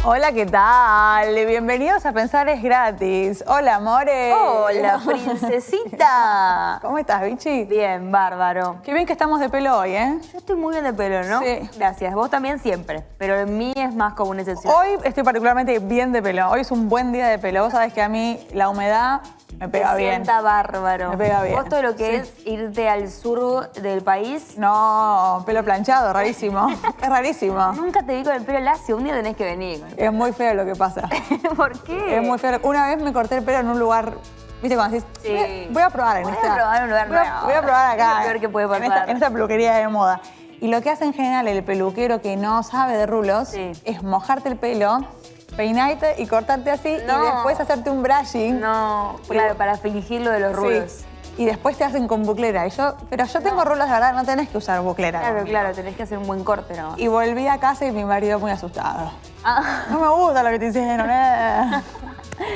Hola, ¿qué tal? Bienvenidos a Pensar es Gratis. Hola, amores. Hola, princesita. ¿Cómo estás, Vichy? Bien, bárbaro. Qué bien que estamos de pelo hoy, ¿eh? Yo estoy muy bien de pelo, ¿no? Sí. Gracias. Vos también siempre. Pero en mí es más como una excepción. Hoy estoy particularmente bien de pelo. Hoy es un buen día de pelo. Vos sabés que a mí la humedad me pega bien. Sienta bárbaro. Me pega bien. Vos todo lo que Sí. es irte al sur del país. No, pelo planchado, rarísimo. Es rarísimo. Nunca te vi con el pelo lacio. Un día tenés que venir. Es muy feo lo que pasa. ¿Por qué? Es muy feo. Una vez me corté el pelo en un lugar, ¿viste cuando decís? Sí. Voy a probar en Voy a esta. probar un lugar nuevo. Voy a probar acá. Es lo peor que puede en pasar. esta peluquería de moda. Y lo que hace en general el peluquero que no sabe de rulos Sí. es mojarte el pelo, peinarte y cortarte así No. y después hacerte un brushing. No, claro, para fingir lo de los rulos. Sí. Y después te hacen con buclera. Pero yo tengo rulos de verdad, no tenés que usar buclera. Claro, tenés que hacer un buen corte, ¿no? Y volví a casa y mi marido muy asustado. Ah. No me gusta lo que te hicieron.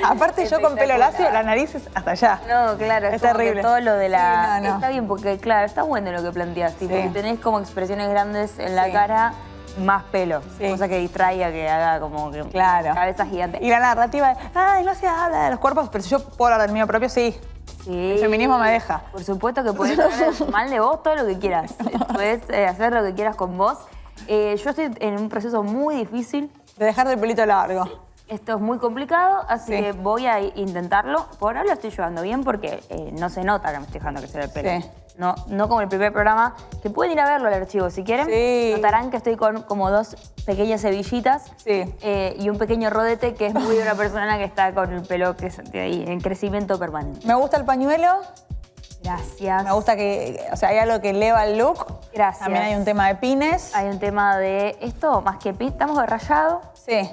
Aparte yo con pelo Espectacular. lacio, la nariz es hasta allá. No, claro, Es como que terrible. todo lo de la... Sí, no. Está bien, porque claro, está bueno lo que planteas. Tipo, Sí. que tenés como expresiones grandes en la Sí. cara, más pelo. Sí. Cosa que distraiga, que haga como que Claro. cabeza gigante. Y la narrativa de, ay, no se habla de los cuerpos, pero si yo puedo hablar del mío propio, sí. Sí. El feminismo me deja. Por supuesto que podés hablar mal de vos todo lo que quieras. Podés hacer lo que quieras con vos. Yo estoy en un proceso muy difícil. De dejarte el pelito largo. Esto es muy complicado, así Sí. que voy a intentarlo. Por ahora lo estoy llevando bien porque no se nota que me estoy dejando crecer el pelo. Sí. No como el primer programa, que pueden ir a verlo al archivo si quieren. Sí. Notarán que estoy con como dos pequeñas hebillitas Sí. y un pequeño rodete que es muy de una persona que está con el pelo que es de ahí, en crecimiento permanente. Me gusta el pañuelo, Gracias. me gusta que, o sea, hay algo que eleva el look. Gracias. También hay un tema de pines. Hay un tema de esto, más que estamos de rayado. Sí.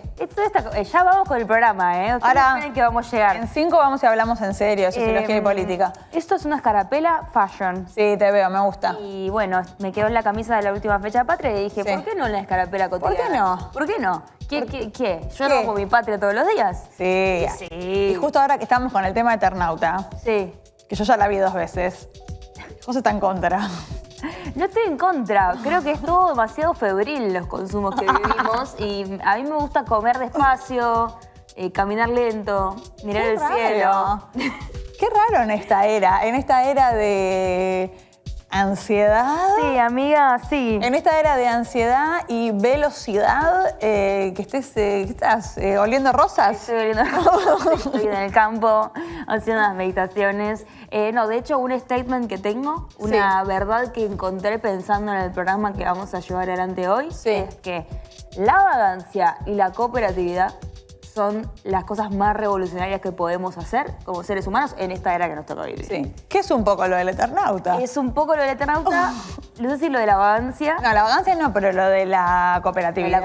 Ya vamos con el programa, ¿eh? Ustedes Ahora, esperen que vamos a llegar. En 5 vamos y hablamos en serio, sociología y política. Esto es una escarapela fashion. Sí, te veo, me gusta. Y bueno, me quedó en la camisa de la última fecha patria y dije, Sí. ¿por qué no en la escarapela cotidiana? qué no? ¿Por qué no? ¿Qué? ¿Yo ¿Qué? no hago mi patria todos los días? Sí. Sí. Y justo ahora que estamos con el tema de Eternauta, Sí. que yo ya la vi 2 veces, vos estás en contra. No estoy en contra, creo que es todo demasiado febril los consumos que vivimos y a mí me gusta comer despacio, caminar lento, mirar Qué el cielo. raro. Qué raro en esta era de ansiedad. Sí, amiga, sí. En esta era de ansiedad y velocidad, que estés, ¿qué estás? ¿Oliendo rosas? Estoy oliendo estoy en el campo haciendo unas meditaciones. No, de hecho, un statement que tengo, una verdad que encontré pensando en el programa que vamos a llevar adelante hoy, Sí. es que la vagancia y la cooperatividad son las cosas más revolucionarias que podemos hacer como seres humanos en esta era que nos toca vivir. Sí. ¿Qué es un poco lo del Eternauta? Es un poco lo del Eternauta, Lucy, lo de la vagancia. No, la vagancia no, pero lo de la cooperatividad,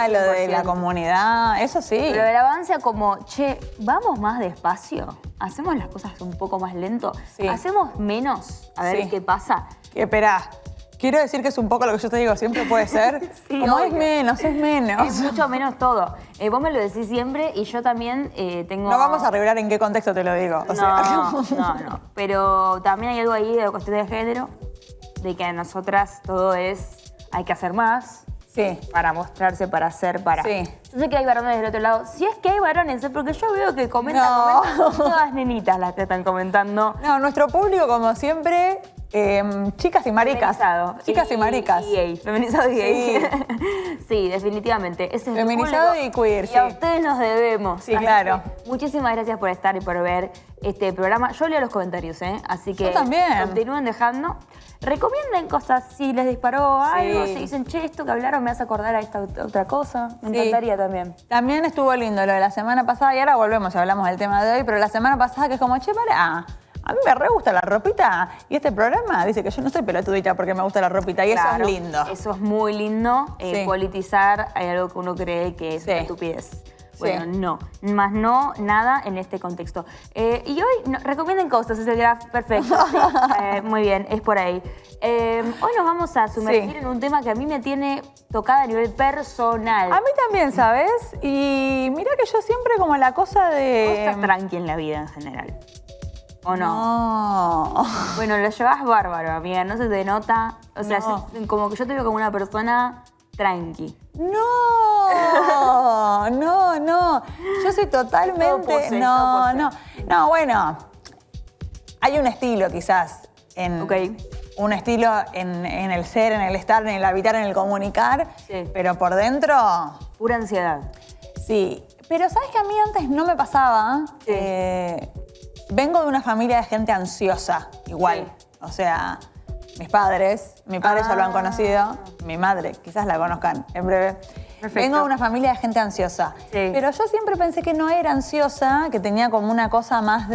lo de la 100%. comunidad, eso sí. Lo de la vagancia como, che, ¿vamos más despacio? ¿Hacemos las cosas un poco más lento? Sí. ¿Hacemos menos? A ver Sí. qué pasa. Esperá, quiero decir que es un poco lo que yo te digo, siempre puede ser. Sí, Como obvio. es menos. Es mucho menos todo. Vos me lo decís siempre y yo también tengo... No vamos a revelar en qué contexto te lo digo. O sea. No. Pero también hay algo ahí de cuestión de género, de que a nosotras todo es, hay que hacer más. Sí. Para mostrarse, para hacer, para... Sí. Yo sé que hay varones del otro lado. Si es que hay varones, porque yo veo que comentan, No. son todas nenitas las que están comentando. No, nuestro público, como siempre, chicas y maricas. Feminizado. Chicas y maricas. Y gay. Feminizado y gay. Sí, definitivamente. Ese es el Feminizado público. y queer, Y a sí. ustedes nos debemos. Sí, Así claro. que muchísimas gracias por estar y por ver este programa. Yo leo los comentarios, ¿eh? Así que Yo también. continúen dejando. Recomienden cosas si les disparó algo, Sí. si dicen, che, esto que hablaron me hace acordar a esta otra cosa. Me Sí. encantaría también. También estuvo lindo lo de la semana pasada, y ahora volvemos y hablamos del tema de hoy, pero la semana pasada que es como, che, pará, a mí me re gusta la ropita, y este programa dice que yo no soy pelotudita porque me gusta la ropita, y eso Claro, es lindo. Eso es muy lindo. Sí. Politizar hay algo que uno cree que es Sí. una estupidez. Sí. Bueno, no. Más no, nada en este contexto. Y hoy recomienden cosas, es el graph perfecto. Sí. Muy bien, es por ahí. Hoy nos vamos a sumergir Sí. en un tema que a mí me tiene tocada a nivel personal. A mí también, ¿sabes? Y mira que yo siempre como la cosa Vos de... estás tranqui en la vida en general. ¿O no? No. Bueno, lo llevas bárbaro, amiga. No se te nota. O sea, No. como que yo te veo como una persona tranqui. No, no. Yo soy totalmente... pose, No, bueno. Hay un estilo quizás Ok. Un estilo en el ser, en el estar, en el habitar, en el comunicar. Sí. Pero por dentro... Pura ansiedad. Sí. Pero ¿sabes que a mí antes no me pasaba? Sí. Vengo de una familia de gente ansiosa, igual. Sí. O sea, mi padre ya lo han conocido, mi madre, quizás la conozcan en breve. Perfecto. Vengo de una familia de gente ansiosa. Sí. Pero yo siempre pensé que no era ansiosa, que tenía como una cosa más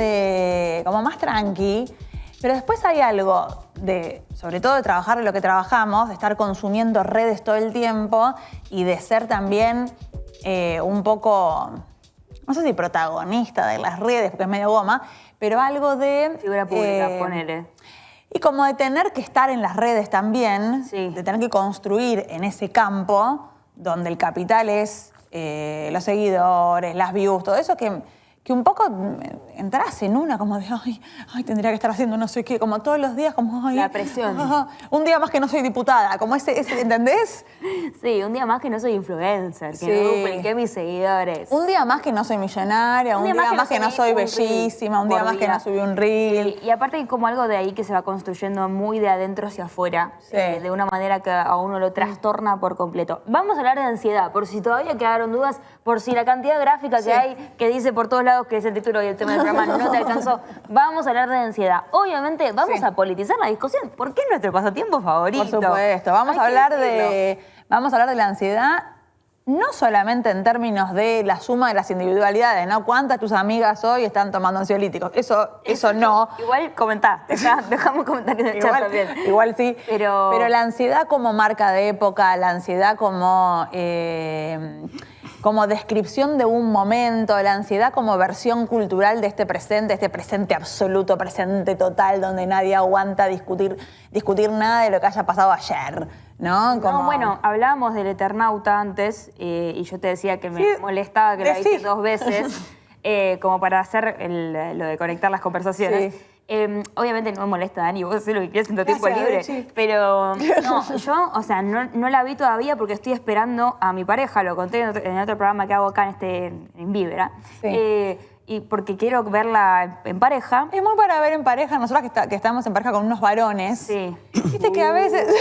como más tranqui. Pero después hay algo sobre todo de trabajar de lo que trabajamos, de estar consumiendo redes todo el tiempo y de ser también un poco, no sé si protagonista de las redes, porque es medio goma, pero algo de... Figura pública, ponele. Y como de tener que estar en las redes también, Sí. de tener que construir en ese campo donde el capital es los seguidores, las views, todo eso que un poco entras en una como de, ay, tendría que estar haciendo no sé qué, como todos los días, como, ay, La presión. Un día más que no soy diputada, como ese ¿entendés? Sí, un día más que no soy influencer, que Sí. no dupliqué mis seguidores. Un día más que no soy millonaria, un día más que no soy subí un reel bellísima, un día por más que día. no subí un reel. Sí, y aparte hay como algo de ahí que se va construyendo muy de adentro hacia afuera, Sí. de una manera que a uno lo trastorna por completo. Vamos a hablar de ansiedad, por si todavía quedaron dudas, por si la cantidad gráfica Sí. que hay, que dice por todos lados que es el título y el tema del programa no te alcanzó. Vamos a hablar de ansiedad. Obviamente vamos Sí. a politizar la discusión, porque es nuestro pasatiempo favorito. Por supuesto. Vamos a Hay que hablar decirlo. vamos a hablar de la ansiedad, no solamente en términos de la suma de las individualidades, ¿no? ¿Cuántas de tus amigas hoy están tomando ansiolíticos? Eso no. Igual comentá, dejamos comentarios en el chat también. Igual sí. Pero la ansiedad como marca de época, la ansiedad como descripción de un momento, la ansiedad como versión cultural de este presente absoluto, presente total, donde nadie aguanta discutir nada de lo que haya pasado ayer, ¿no? No, bueno, hablábamos del Eternauta antes y yo te decía que me Sí, molestaba que la viste decí. 2 veces como para hacer lo de conectar las conversaciones. Sí. Obviamente no me molesta, Dani, vos haces lo que quieras en tu tiempo Gracias, libre. Bechi. Pero no, yo, o sea, no la vi todavía porque estoy esperando a mi pareja, lo conté en otro programa que hago acá en Vibra. Sí. Y porque quiero verla en pareja. Es muy para ver en pareja, nosotras que estamos en pareja con unos varones. Sí. Viste que a veces.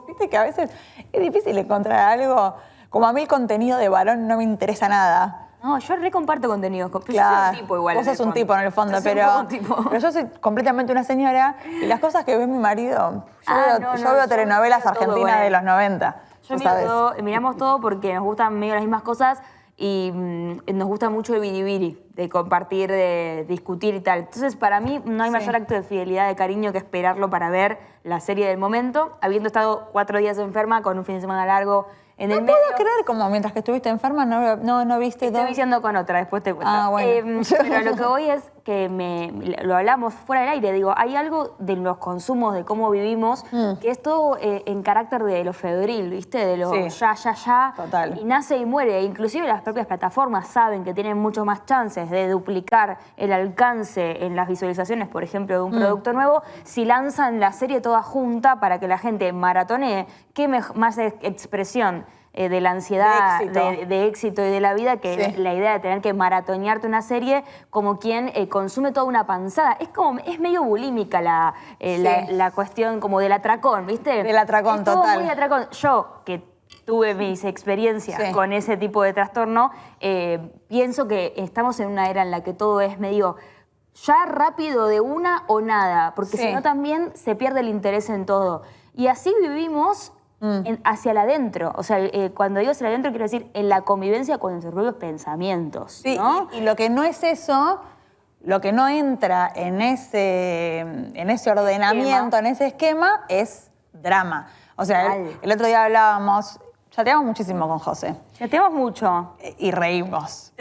¿Viste que a veces es difícil encontrar algo. Como a mí el contenido de varón no me interesa nada. No, yo recomparto contenidos. Yo Claro, soy un tipo igual. vos sos un tipo en el fondo, Yo soy un pero poco un tipo. yo soy completamente una señora y las cosas que ve mi marido, yo veo yo telenovelas miro todo argentinas con de él. los 90. Yo tú sabes. miramos todo porque nos gustan medio las mismas cosas y nos gusta mucho el biribiri, de compartir, de discutir y tal. Entonces, para mí no hay mayor acto de fidelidad, de cariño que esperarlo para ver la serie del momento, habiendo estado 4 días enferma con un fin de semana largo en el No medio. puedo creer como mientras que estuviste enferma no viste Estoy todo. diciendo con otra, después te cuento. Ah, bueno. Pero lo que voy es que lo hablamos fuera del aire. Digo, hay algo de los consumos, de cómo vivimos, que es todo en carácter de lo febril, ¿viste? De lo Sí. ya. Total. Y nace y muere. Inclusive las propias plataformas saben que tienen mucho más chances de duplicar el alcance en las visualizaciones, por ejemplo, de un producto nuevo, si lanzan la serie toda junta para que la gente maratonee. ¿Qué más expresión de la ansiedad, de éxito y de la vida que Sí. la idea de tener que maratonearte una serie como quien consume toda una panzada? Es medio bulímica la cuestión como del atracón, ¿viste? Del atracón, es todo total. muy atracón. Yo, que tuve mis experiencias Sí. con ese tipo de trastorno, pienso que estamos en una era en la que todo es medio ya rápido de una o nada, porque Sí. si no también se pierde el interés en todo. Y así vivimos hacia el adentro. O sea, cuando digo hacia el adentro quiero decir en la convivencia con nuestros propios pensamientos, Sí, ¿no? y lo que no es eso, lo que no entra en ese ordenamiento, en ese esquema, es drama. O sea, Total. el otro día hablábamos, chateamos muchísimo con José Chateamos mucho. y reímos.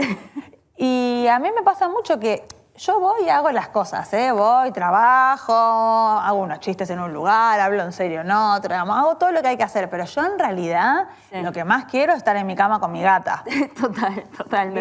Y a mí me pasa mucho que yo voy y hago las cosas, ¿eh? Voy, trabajo, hago unos chistes en un lugar, hablo en serio en otro, digamos, hago todo lo que hay que hacer, pero yo en realidad lo que más quiero es estar en mi cama con mi gata. Total.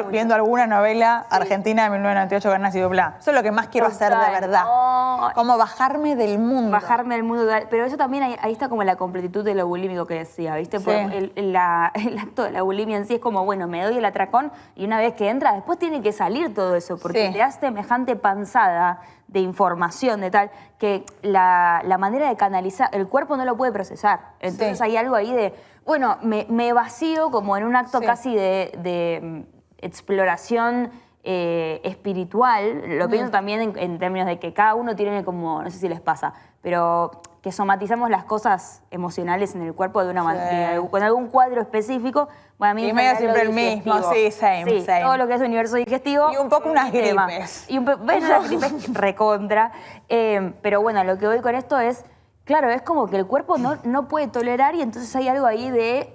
Viendo alguna novela argentina de 1998 que nacido bla. Eso es lo que más quiero hacer de verdad. Oh. Como bajarme del mundo. Bajarme del mundo. Pero eso también, ahí está como la completitud de lo bulímico que decía, ¿viste? Sí. El acto de la bulimia en sí es como, bueno, me doy el atracón y una vez que entra, después tiene que salir todo eso, porque te hace semejante panzada de información, de tal, que la manera de canalizar, el cuerpo no lo puede procesar. Entonces hay algo ahí de, bueno, me vacío como en un acto casi de exploración espiritual. Lo pienso también en términos de que cada uno tiene como, no sé si les pasa, pero que somatizamos las cosas emocionales en el cuerpo de una manera, con algún cuadro específico. Bueno, a mí y medio siempre el mismo, same. Todo lo que es universo digestivo. Y un poco unas gripes. Y ves unas gripes recontra. Pero bueno, lo que voy con esto es, claro, es como que el cuerpo no puede tolerar y entonces hay algo ahí de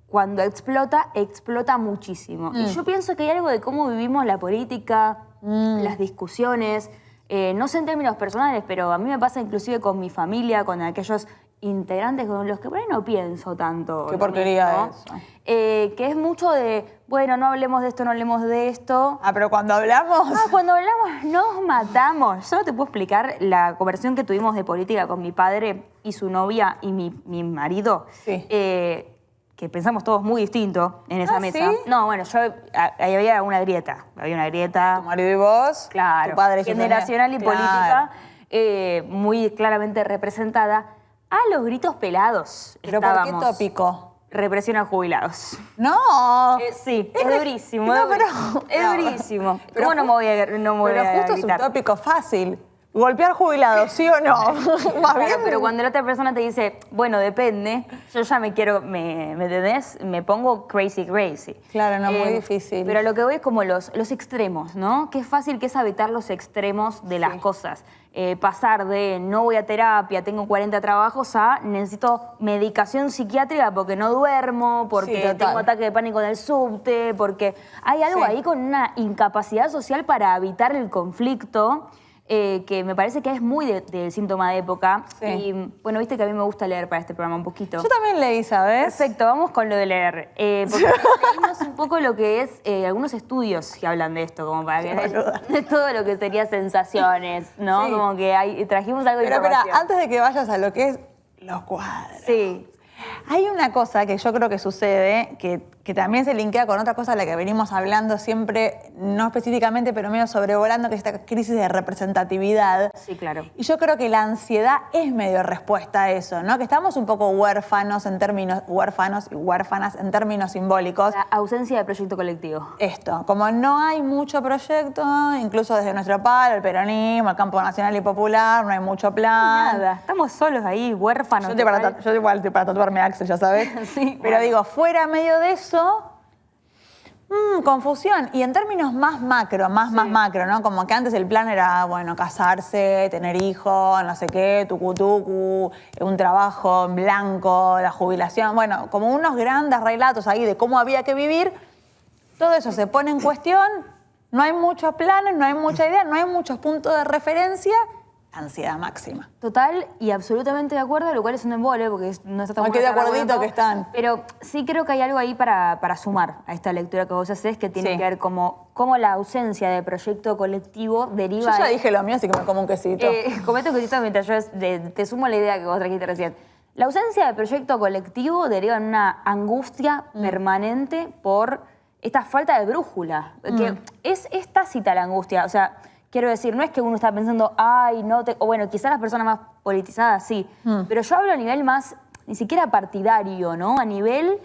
cuando explota muchísimo. Y yo pienso que hay algo de cómo vivimos la política, las discusiones, no sé en términos personales, pero a mí me pasa inclusive con mi familia, con aquellos integrantes con los que por ahí no pienso tanto. Qué porquería es eso. Que es mucho de, bueno, no hablemos de esto, no hablemos de esto. Ah, pero cuando hablamos... Cuando hablamos nos matamos. Yo no te puedo explicar la conversación que tuvimos de política con mi padre y su novia y mi marido. Sí. Que pensamos todos muy distinto en esa mesa. ¿Sí? No, bueno, ahí había una grieta. Había una grieta. Tu marido y vos, claro, tu padre y su generacional y claro. política, muy claramente representada. A los gritos pelados ¿Pero por qué estábamos. tópico? Represión a jubilados. No. Sí, es durísimo. No, pero... Es durísimo. Pero ¿Cómo no me voy a gritar? Pero justo es un tópico fácil. Golpear jubilados, ¿sí o no? Más Claro, bien. pero cuando la otra persona te dice, bueno, depende, yo ya me ¿entendés? Me pongo crazy. Claro, no, muy difícil. Pero lo que voy es como los extremos, ¿no? Qué fácil que es evitar los extremos de las cosas. Pasar de no voy a terapia, tengo 40 trabajos, a necesito medicación psiquiátrica porque no duermo, porque tengo ataque de pánico en el subte, porque hay algo ahí con una incapacidad social para evitar el conflicto. Que me parece que es muy del síntoma de época. Sí. Y bueno, viste que a mí me gusta leer para este programa un poquito. Yo también leí, ¿sabes? Perfecto, vamos con lo de leer. Porque leímos un poco lo que es algunos estudios que hablan de esto, como para que de todo lo que sería sensaciones, ¿no? Sí. Como que trajimos algo de Pero información. espera, antes de que vayas a lo que es los cuadros. Sí. Hay una cosa que yo creo que sucede, que también se linkea con otra cosa de la que venimos hablando siempre, no específicamente, pero medio sobrevolando, que es esta crisis de representatividad. Sí, claro. Y yo creo que la ansiedad es medio respuesta a eso, ¿no? Que estamos un poco huérfanos y huérfanas en términos simbólicos. La ausencia de proyecto colectivo. Esto, como no hay mucho proyecto, incluso desde nuestro palo, el peronismo, el campo nacional y popular, no hay mucho plan. Nada, estamos solos ahí, huérfanos. Yo igual estoy para tatuarme Axel, ya sabes. Sí, pero digo, fuera medio de eso, confusión. Y en términos más macro, más macro, ¿no? Como que antes el plan era, bueno, casarse, tener hijos, no sé qué, tucu, un trabajo en blanco, la jubilación. Bueno, como unos grandes relatos ahí de cómo había que vivir. Todo eso se pone en cuestión. No hay muchos planes, no hay mucha idea, no hay muchos puntos de referencia. Ansiedad máxima. Total y absolutamente de acuerdo, lo cual es un embole porque no está tan Aunque de acuerdito que están. Pero sí creo que hay algo ahí para sumar a esta lectura que vos hacés que tiene que ver cómo la ausencia de proyecto colectivo deriva... Yo ya dije lo mío, así que me como un quesito. Comete un quesito mientras yo te sumo la idea que vos trajiste recién. La ausencia de proyecto colectivo deriva en una angustia permanente por esta falta de brújula. Que es tácita la angustia, o sea... Quiero decir, no es que uno está pensando, ay, no te... O bueno, quizás las personas más politizadas sí. Pero yo hablo a nivel más, ni siquiera partidario, ¿no? A nivel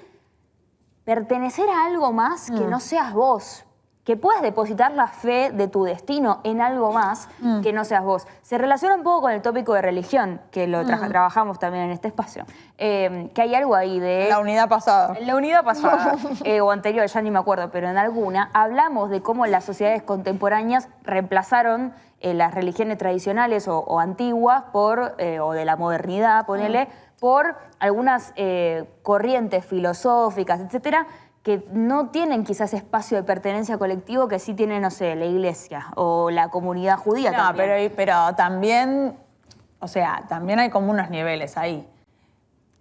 pertenecer a algo más que no seas vos. Que puedas depositar la fe de tu destino en algo más que no seas vos. Se relaciona un poco con el tópico de religión, que lo trabajamos también en este espacio. Que hay algo ahí de... La unidad pasada. En la unidad pasada, o anterior, ya ni me acuerdo, pero en alguna, hablamos de cómo las sociedades contemporáneas reemplazaron las religiones tradicionales o antiguas o de la modernidad, ponele, por algunas corrientes filosóficas, etcétera, que no tienen quizás espacio de pertenencia colectivo que sí tiene, no sé, la iglesia o la comunidad judía No, también. pero también, o sea, también hay como unos niveles ahí.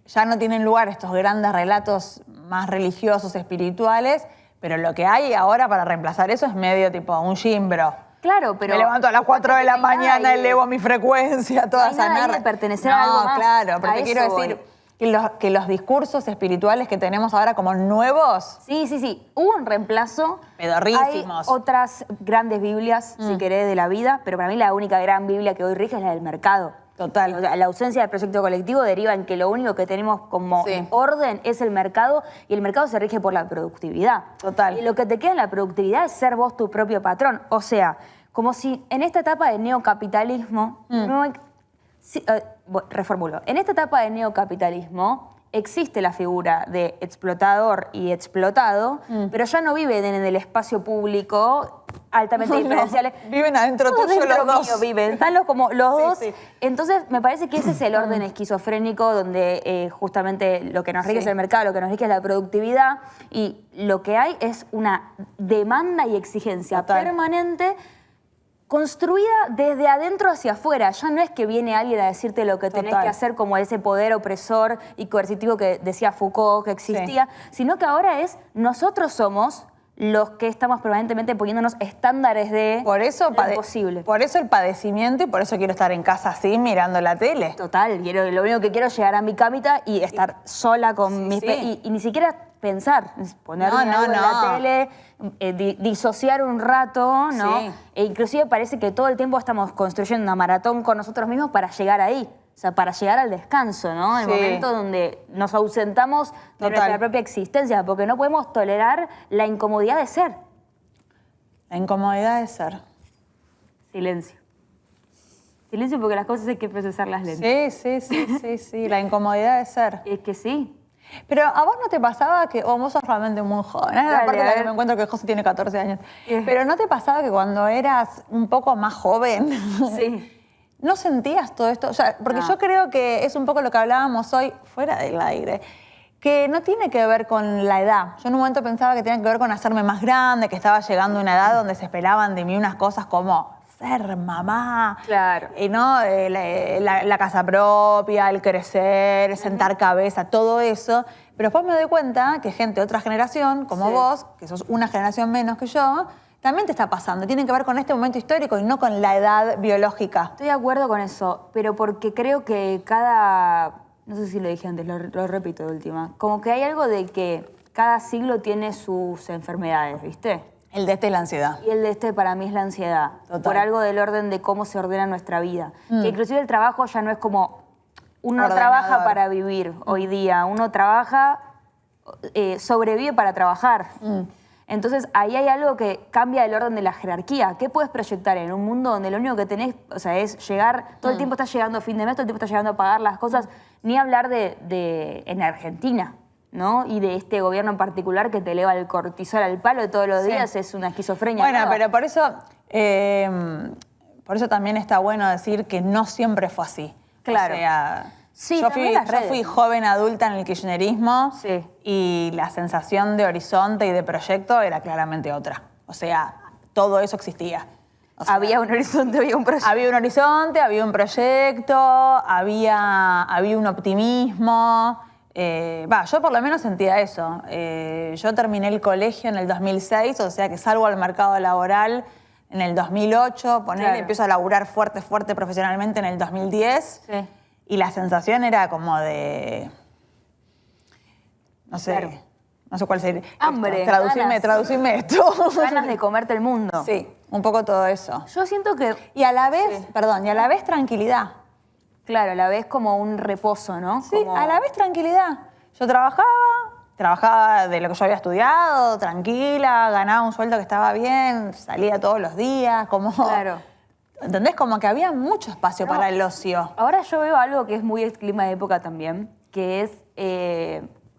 Ya no tienen lugar estos grandes relatos más religiosos, espirituales, pero lo que hay ahora para reemplazar eso es medio tipo un gimbro. Claro, pero... Me levanto a las 4 de la no hay nada mañana, ahí de- elevo mi frecuencia, toda no hay esa nada ahí mierda. de pertenecer a algo más. Claro, pero A te quiero eso decir voy. que los discursos espirituales que tenemos ahora como nuevos, Sí, sí, sí. Hubo un reemplazo. pedorrísimos. Hay otras grandes Biblias, si querés, de la vida, pero para mí la única gran Biblia que hoy rige es la del mercado. Total. O sea, la ausencia del proyecto colectivo deriva en que lo único que tenemos como Sí. orden es el mercado y el mercado se rige por la productividad. Total. Y lo que te queda en la productividad es ser vos tu propio patrón. O sea, como si en esta etapa de neocapitalismo no hay- sí, reformulo. En esta etapa de neocapitalismo existe la figura de explotador y explotado, pero ya no viven en el espacio público altamente No, diferenciales. viven adentro Todos tuyo dentro los dos. mío viven, están como los Sí, dos. sí. Entonces, me parece que ese es el orden esquizofrénico donde justamente lo que nos rige Sí. es el mercado, lo que nos rige es la productividad y lo que hay es una demanda y exigencia Total. permanente construida desde adentro hacia afuera. Ya no es que viene alguien a decirte lo que tenés Total. que hacer como ese poder opresor y coercitivo que decía Foucault que existía, sino que ahora es nosotros somos los que estamos permanentemente poniéndonos estándares de Por eso, lo imposible. por eso el padecimiento y por eso quiero estar en casa así mirando la tele. Total, lo único que quiero es llegar a mi camita y estar sola con mis... sí. Y ni siquiera pensar, es ponerme No, algo en la no. tele, disociar un rato, ¿no? Sí. E inclusive parece que todo el tiempo estamos construyendo una maratón con nosotros mismos para llegar ahí. O sea, para llegar al descanso, ¿no? El Sí. momento donde nos ausentamos de Total. nuestra propia existencia, porque no podemos tolerar la incomodidad de ser. La incomodidad de ser. Silencio. Silencio porque las cosas hay que procesarlas lento. Sí, la incomodidad de ser. Es que sí. Pero a vos no te pasaba que, o vos sos realmente muy joven, es la Dale, parte en a la que ver. me encuentro que José tiene 14 años, Eh. pero ¿no te pasaba que cuando eras un poco más joven, Sí. no sentías todo esto? O sea, porque No. yo creo que es un poco lo que hablábamos hoy fuera del aire, que no tiene que ver con la edad. Yo en un momento pensaba que tenía que ver con hacerme más grande, que estaba llegando a una edad donde se esperaban de mí unas cosas como ser mamá, Claro. ¿no? La casa propia, el crecer, el sentar cabeza, todo eso. Pero después me doy cuenta que gente de otra generación, como Sí. vos, que sos una generación menos que yo, también te está pasando. Tiene que ver con este momento histórico y no con la edad biológica. Estoy de acuerdo con eso, pero porque creo que cada... No sé si lo dije antes, lo repito de última. Como que hay algo de que cada siglo tiene sus enfermedades, ¿viste? El de este es la ansiedad. Y el de este para mí es la ansiedad. Total. Por algo del orden de cómo se ordena nuestra vida. Que inclusive el trabajo ya no es como... Uno no Ordenador. trabaja para vivir hoy día. Uno trabaja, sobrevive para trabajar. Entonces ahí hay algo que cambia el orden de la jerarquía. ¿Qué puedes proyectar en un mundo donde lo único que tenés, o sea, es llegar, todo el tiempo estás llegando a fin de mes, todo el tiempo estás llegando a pagar las cosas, ni hablar de en Argentina, ¿no? Y de este gobierno en particular que te eleva el cortisol al palo todos los Sí. días, es una esquizofrenia. Bueno, nueva. pero por eso también está bueno decir que no siempre fue así. Claro. O sea, Sí, yo también las yo redes. fui joven adulta en el kirchnerismo Sí. y la sensación de horizonte y de proyecto era claramente otra. O sea, todo eso existía. O sea, Había un horizonte, había un proyecto. había un horizonte, había un proyecto, había un optimismo. Yo por lo menos sentía eso. Yo terminé el colegio en el 2006, o sea que salgo al mercado laboral en el 2008, Claro. empiezo a laburar fuerte profesionalmente en el 2010. Sí. Y la sensación era como de... No sé, Claro. no sé cuál sería. Hambre, Traducirme esto. Ganas de comerte el mundo. Sí, un poco todo eso. Yo siento que, Y a la vez, y a la vez tranquilidad. claro, a la vez como un reposo, ¿no? Sí, Como- a la vez tranquilidad. Yo trabajaba de lo que yo había estudiado, tranquila, ganaba un sueldo que estaba bien, salía todos los días, como... Claro. ¿Entendés? Como que había mucho espacio para el ocio. Ahora yo veo algo que es muy el clima de época también, que es,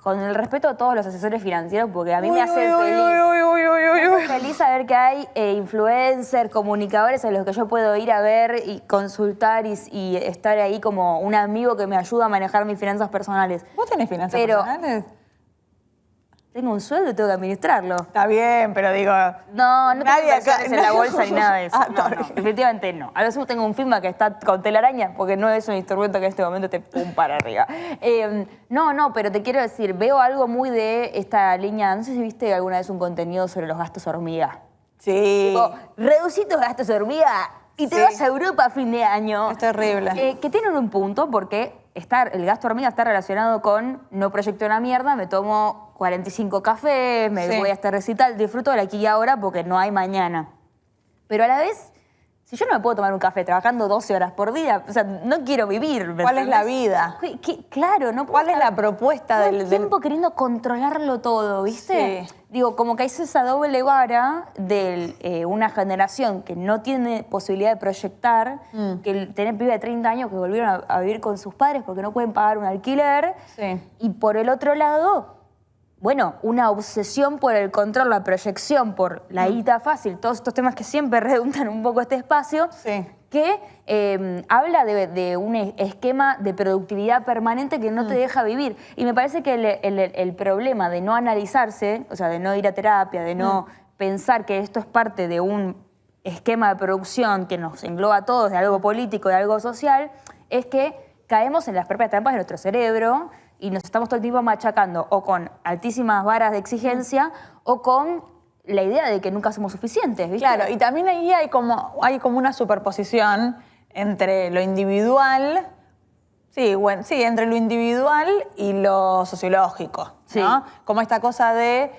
con el respeto a todos los asesores financieros, porque a mí me hace feliz. Me hace feliz saber que hay influencers, comunicadores a los que yo puedo ir a ver y consultar y estar ahí como un amigo que me ayuda a manejar mis finanzas personales. ¿Vos tenés finanzas Pero- personales? tengo un sueldo y tengo que administrarlo. Está bien, pero digo... No tengo nadie acá- inversiones en la bolsa ni nada de eso. Ah, No, definitivamente no. A lo sumo tengo un firma que está con telaraña porque no es un instrumento que en este momento te pum para arriba. No, pero te quiero decir, veo algo muy de esta línea, no sé si viste alguna vez un contenido sobre los gastos hormiga. Sí. Tipo, reducí tus gastos hormiga y te Sí. vas a Europa a fin de año. Es terrible. Que tienen un punto porque el gasto hormiga está relacionado con no proyecto una mierda, me tomo 45 cafés, me Sí. voy a este recital, disfruto del aquí y ahora porque no hay mañana. Pero a la vez, si yo no me puedo tomar un café trabajando 12 horas por día, o sea, no quiero vivir. ¿me ¿Cuál es la entendés? vida? Claro, no puedo ¿Cuál es estar la propuesta todo el del...? tiempo queriendo controlarlo todo, ¿viste? Sí. Digo, como que es esa doble vara de una generación que no tiene posibilidad de proyectar, que tener pibe de 30 años que volvieron a vivir con sus padres porque no pueden pagar un alquiler. Sí. Y por el otro lado, bueno, una obsesión por el control, la proyección, por la guita fácil, todos estos temas que siempre redundan un poco este espacio, Sí. que habla de un esquema de productividad permanente que no te deja vivir. Y me parece que el problema de no analizarse, o sea, de no ir a terapia, de no pensar que esto es parte de un esquema de producción que nos engloba a todos, de algo político, de algo social, es que caemos en las propias trampas de nuestro cerebro y nos estamos todo el tiempo machacando o con altísimas varas de exigencia o con la idea de que nunca somos suficientes, ¿viste? Claro, y también ahí hay como una superposición entre lo individual, entre lo individual y lo sociológico, Sí. ¿no? Como esta cosa de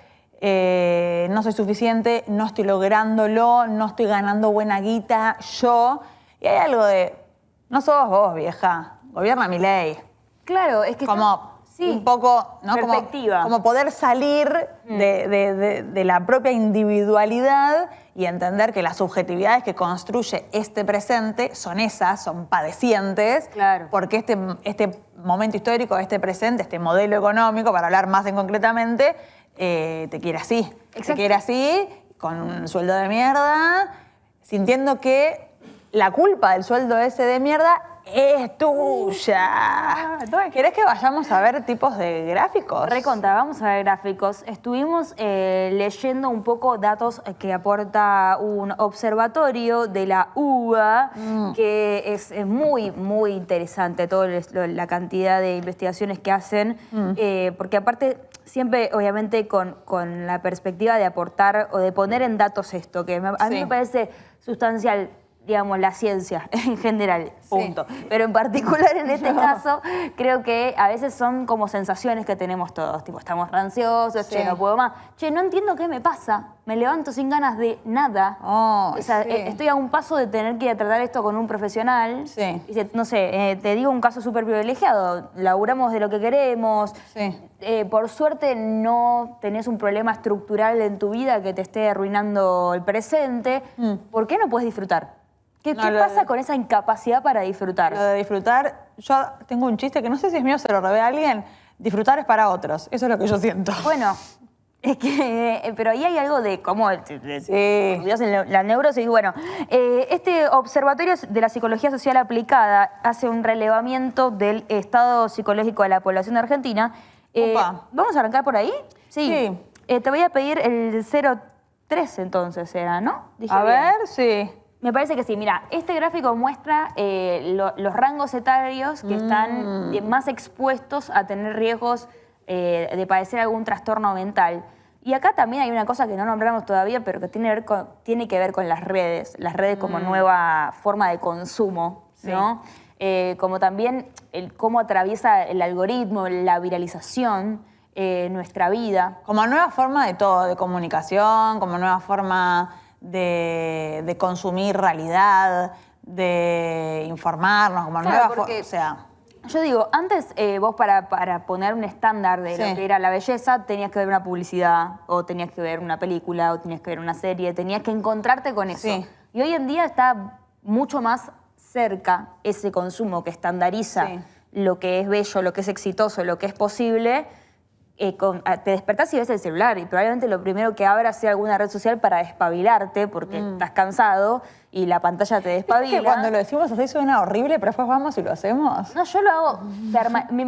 no soy suficiente, no estoy lográndolo, no estoy ganando buena guita, yo. Y hay algo de, no sos vos, vieja, gobierna mi ley. Claro, es que Como sí, un poco, ¿no? perspectiva. Como poder salir de la propia individualidad y entender que las subjetividades que construye este presente son padecientes, Claro. porque este momento histórico, este presente, este modelo económico, para hablar más en concretamente, te quiere así. Te Exacto. quiere así, con un sueldo de mierda, sintiendo que la culpa del sueldo ese de mierda es tuya. ¿Querés que vayamos a ver tipos de gráficos? Recontra, vamos a ver gráficos. Estuvimos leyendo un poco datos que aporta un observatorio de la UBA, que es muy, muy interesante toda la cantidad de investigaciones que hacen, porque aparte siempre, obviamente, con la perspectiva de aportar o de poner en datos esto, que a mí Sí. me parece sustancial, digamos, la ciencia en general, punto. Sí. Pero en particular en este caso, creo que a veces son como sensaciones que tenemos todos. Tipo, estamos ansiosos, Sí. che, no puedo más. Che, no entiendo qué me pasa. Me levanto sin ganas de nada. Oh, O sea, sí. estoy a un paso de tener que ir a tratar esto con un profesional. Sí. Y no sé, te digo un caso súper privilegiado. Laburamos de lo que queremos. Sí. Por suerte no tenés un problema estructural en tu vida que te esté arruinando el presente. ¿Por qué no puedes disfrutar? ¿Qué No, pasa con esa incapacidad para disfrutar? Lo de disfrutar, yo tengo un chiste que no sé si es mío o se lo robé a alguien. Disfrutar es para otros. Eso es lo que yo siento. Bueno, es que, pero ahí hay algo de cómo, Sí. Dios, en la neurosis. Bueno, este observatorio de la psicología social aplicada hace un relevamiento del estado psicológico de la población argentina. Opa. ¿Vamos a arrancar por ahí? Sí. Te voy a pedir el 03 entonces, era, ¿no? Dije A bien. ver, sí. Me parece que sí. Mira, este gráfico muestra los rangos etarios que están más expuestos a tener riesgos de padecer algún trastorno mental. Y acá también hay una cosa que no nombramos todavía, pero que tiene que ver con las redes como nueva forma de consumo, ¿no? Como también cómo atraviesa el algoritmo, la viralización, nuestra vida. Como nueva forma de todo, de comunicación, como nueva forma de consumir realidad, de informarnos, como Claro, nueva forma. porque- O sea, Yo digo, antes vos para poner un estándar de Sí. lo que era la belleza, tenías que ver una publicidad, o tenías que ver una película, o tenías que ver una serie, tenías que encontrarte con eso. Sí. Y hoy en día está mucho más cerca ese consumo que estandariza Sí. lo que es bello, lo que es exitoso, lo que es posible, te despertás y ves el celular y probablemente lo primero que abras sea alguna red social para despabilarte porque estás cansado y la pantalla te despabila. Es que cuando lo decimos así suena horrible, pero después vamos y lo hacemos. No, yo lo hago.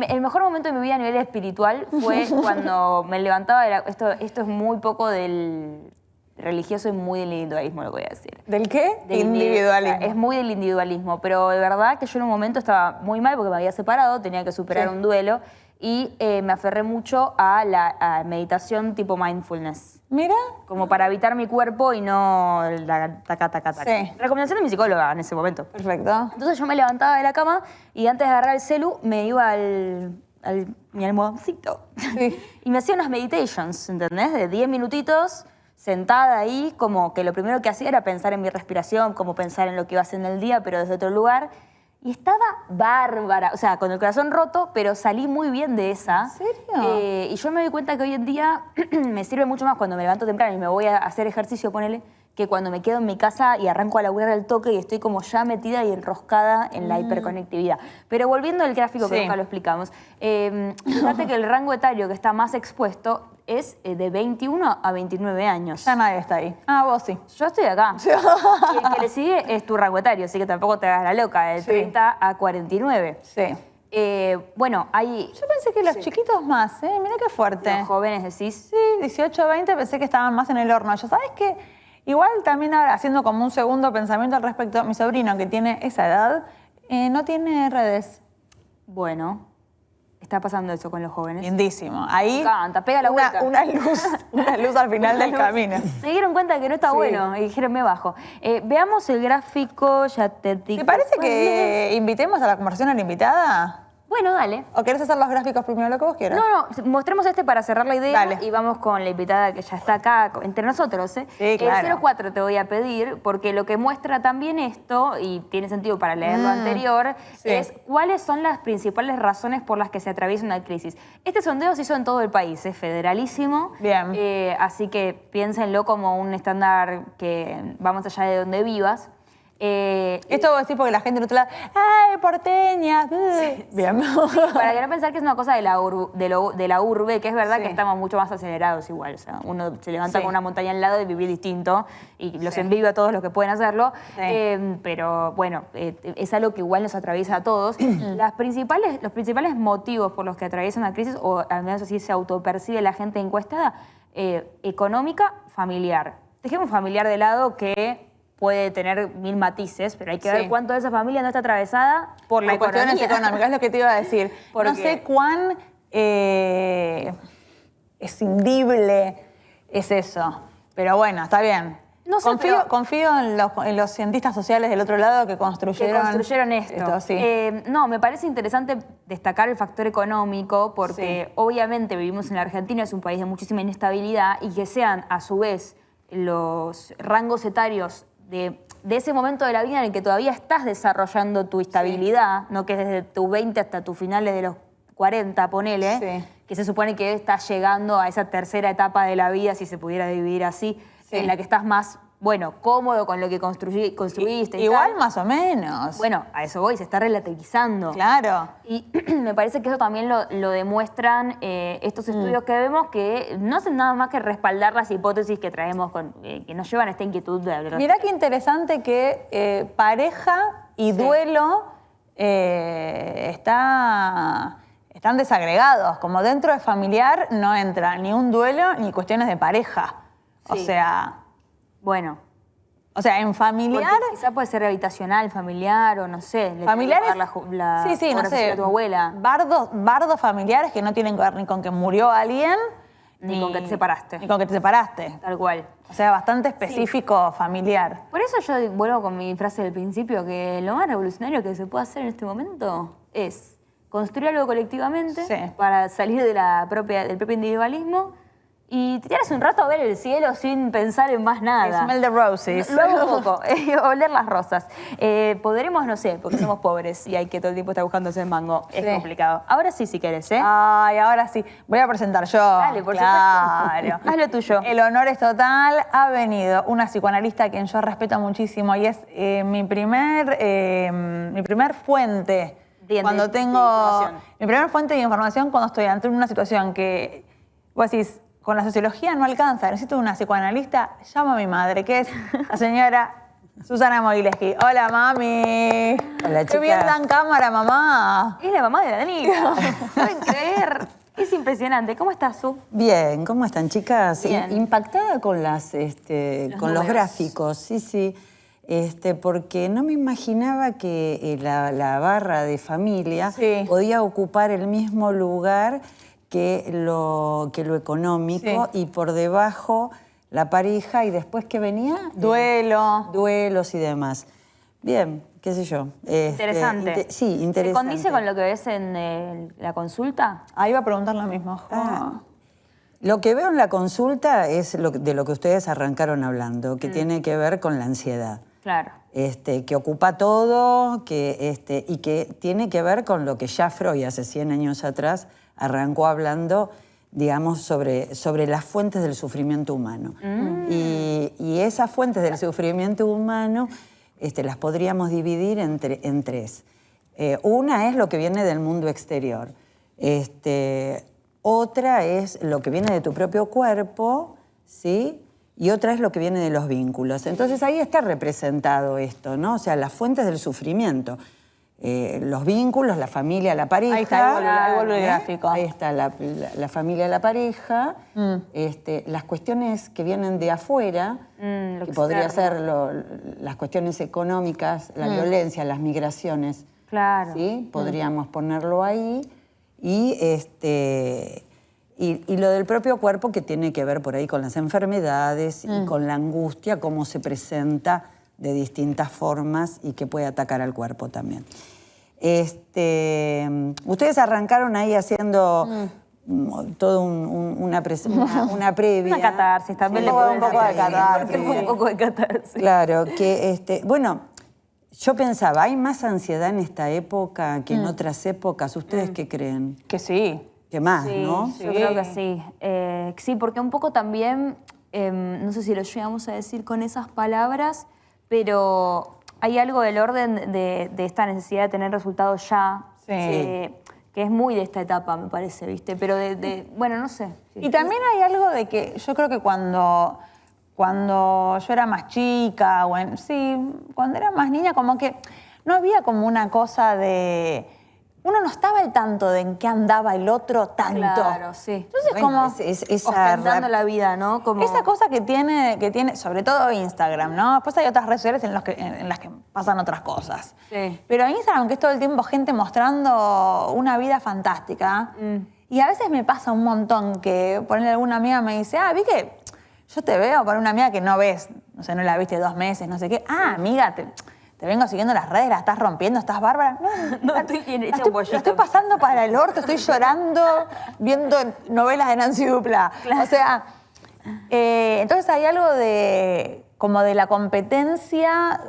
El mejor momento de mi vida a nivel espiritual fue cuando me levantaba. Esto es muy poco del religioso y muy del individualismo, lo que voy a decir. ¿Del qué? Del Individualismo. O sea, es muy del individualismo, pero de verdad que yo en un momento estaba muy mal porque me había separado, tenía que superar un duelo y me aferré mucho a la meditación tipo mindfulness. Mira. Como para evitar mi cuerpo y no la taca. Sí. Recomendación de mi psicóloga en ese momento. Perfecto. Entonces yo me levantaba de la cama y antes de agarrar el celu me iba mi almohadoncito. Sí. Y me hacía unas meditations, ¿entendés? De 10 minutitos, sentada ahí, como que lo primero que hacía era pensar en mi respiración, como pensar en lo que iba a hacer en el día, pero desde otro lugar. Y estaba bárbara, o sea, con el corazón roto, pero salí muy bien de esa. ¿En serio? Y yo me doy cuenta que hoy en día me sirve mucho más cuando me levanto temprano y me voy a hacer ejercicio, ponele, que cuando me quedo en mi casa y arranco a laburar al toque y estoy como ya metida y enroscada en la hiperconectividad. Pero volviendo al gráfico que nunca lo explicamos, fíjate que el rango etario que está más expuesto es de 21 a 29 años. Ya nadie está ahí. Ah, vos sí. Yo estoy acá. Y el que le sigue es tu rango etario, así que tampoco te hagas la loca, de 30 a 49. Sí. Bueno, hay... Yo pensé que los chiquitos más, ¿eh? Mira qué fuerte. Los jóvenes decís... Sí, 18, 20 pensé que estaban más en el horno. Yo, ¿sabes qué? Igual también ahora, haciendo como un segundo pensamiento al respecto, mi sobrino que tiene esa edad, no tiene redes. Bueno, está pasando eso con los jóvenes. Lindísimo. Ahí Me encanta, pega la vuelta. una luz al final del camino. Se dieron cuenta que no está bueno y dijeron me bajo. Veamos el gráfico, ya te digo. ¿Te parece que invitemos a la conversación a la invitada? Bueno, dale. ¿O querés hacer los gráficos primero, lo que vos quieras? No, mostremos este para cerrar la idea. Dale. Y vamos con la invitada que ya está acá entre nosotros. Sí, claro. El 04 te voy a pedir, porque lo que muestra también esto, y tiene sentido para leer lo anterior, es cuáles son las principales razones por las que se atraviesa una crisis. Este sondeo se hizo en todo el país, es federalísimo. Bien. Así que piénsenlo como un estándar que va más allá de donde vivas. Esto vos decís porque la gente del otro lado, ¡ay, porteña! Bien. Para que no pensar que es una cosa de la urbe, que es verdad que estamos mucho más acelerados igual. O sea, uno se levanta con una montaña al lado y vivir distinto. Y los envidio a todos los que pueden hacerlo. Pero bueno, es algo que igual nos atraviesa a todos. Los principales motivos por los que atraviesa una crisis, o al menos así se autopercibe la gente encuestada, económica, familiar. Dejemos familiar de lado que puede tener 1000 matices, pero hay que ver cuánto de esa familia no está atravesada por la cuestiones economía. económicas, es lo que te iba a decir. No sé cuán escindible es eso, pero bueno, está bien. No sé, confío en los cientistas sociales del otro lado que construyeron esto. Sí. No, me parece interesante destacar el factor económico porque obviamente vivimos en la Argentina, es un país de muchísima inestabilidad y que sean a su vez los rangos etarios de ese momento de la vida en el que todavía estás desarrollando tu estabilidad, no que desde tus 20 hasta tus finales de los 40, ponele, que se supone que estás llegando a esa tercera etapa de la vida, si se pudiera dividir así, en la que estás más, bueno, cómodo con lo que construiste. Igual más o menos. Bueno, a eso voy, se está relativizando. Claro. Y me parece que eso también lo demuestran estos estudios que vemos, que no hacen nada más que respaldar las hipótesis que traemos, que nos llevan a esta inquietud de hablar. Mirá qué interesante que pareja y duelo están desagregados. Como dentro de familiar no entra ni un duelo ni cuestiones de pareja. O sea... Bueno. O sea, en familiar... Porque quizá puede ser habitacional, familiar o no sé. Familiares... no sé. A tu abuela. Bardos familiares que no tienen que ver ni con que murió alguien... Ni con que te separaste. Ni con que te separaste. Tal cual. O sea, bastante específico familiar. Por eso yo vuelvo con mi frase del principio, que lo más revolucionario que se puede hacer en este momento es construir algo colectivamente para salir del propio individualismo y te tiras un rato a ver el cielo sin pensar en más nada. Smell the roses. Luego un poco, oler las rosas. Podremos, no sé, porque somos pobres y hay que todo el tiempo estar buscando ese mango. Es complicado. Ahora sí, si querés, ¿eh? Ay, ahora sí. Voy a presentar yo. Dale, por supuesto. Haz lo tuyo. El honor es total. Ha venido una psicoanalista a quien yo respeto muchísimo y es mi primer fuente. Mi primera fuente de información cuando estoy ante una situación que vos decís, con la sociología no alcanza, necesito una psicoanalista, llamo a mi madre, que es la señora Susana Mogileski. Hola, mami. Hola, Qué bien chicas. dan cámara, mamá. Es la mamá de Danila. ¿Pueden creer? Es impresionante. ¿Cómo estás, Su? Bien, ¿cómo están, chicas? Bien. Impactada con con los números. gráficos, sí. Porque no me imaginaba que la barra de familia Sí. podía ocupar el mismo lugar que lo económico, Sí. y por debajo la pareja, y después ¿qué venía? Duelo. Duelos y demás. Bien, qué sé yo. Interesante. Sí, interesante. ¿Se condice con lo que ves en la consulta? Ahí iba a preguntar lo mismo. Lo que veo en la consulta es de lo que ustedes arrancaron hablando, que tiene que ver con la ansiedad. Claro. Que ocupa todo, y que tiene que ver con lo que ya Freud hace 100 años atrás arrancó hablando, digamos, sobre las fuentes del sufrimiento humano. Y esas fuentes del sufrimiento humano las podríamos dividir en tres. Una es lo que viene del mundo exterior. Otra es lo que viene de tu propio cuerpo, ¿sí? Y otra es lo que viene de los vínculos. Entonces ahí está representado esto, ¿no? O sea, las fuentes del sufrimiento. Los vínculos, la familia, la pareja. Ahí está, ahí vuelve el gráfico. Ahí está la familia, la pareja. Las cuestiones que vienen de afuera, Lo que podría externo. ser las cuestiones económicas, la violencia, las migraciones. Claro. ¿Sí? Podríamos ponerlo ahí. Y lo del propio cuerpo, que tiene que ver por ahí con las enfermedades y con la angustia, cómo se presenta de distintas formas y que puede atacar al cuerpo también. Ustedes arrancaron ahí haciendo todo una previa. Una catarsis, también Sí, le puedo un poco de catarsis. Porque fue un poco de catarsis. Claro, que bueno, yo pensaba, ¿hay más ansiedad en esta época que en otras épocas? ¿Ustedes qué creen? Que sí. Que más, Sí, ¿no? yo creo que sí. Sí, porque un poco también, no sé si lo llegamos a decir con esas palabras, pero hay algo del orden de esta necesidad de tener resultados ya, Sí. que es muy de esta etapa, me parece, ¿viste? Pero bueno, no sé. Sí. Y también hay algo de que yo creo que cuando yo era más chica, cuando era más niña, como que no había como una cosa de... Uno no estaba al tanto de en qué andaba el otro tanto. Claro, sí. Entonces, Bueno, como... Ostentando la vida, ¿no? Como... Esa cosa que tiene, sobre todo Instagram, ¿no? Después hay otras redes sociales en las que pasan otras cosas. Sí. Pero Instagram, que es todo el tiempo gente mostrando una vida fantástica. Y a veces me pasa un montón que ponerle alguna amiga me dice, vi que yo te veo, por una amiga que no ves, no sé, no la viste 2 meses, no sé qué. Amiga, te vengo siguiendo las redes, la estás rompiendo, estás bárbara. No, estoy bien hecha un la pollito. estoy pasando para el orto, estoy llorando viendo novelas de Nancy Dupla. Claro. O sea, entonces hay algo como de la competencia,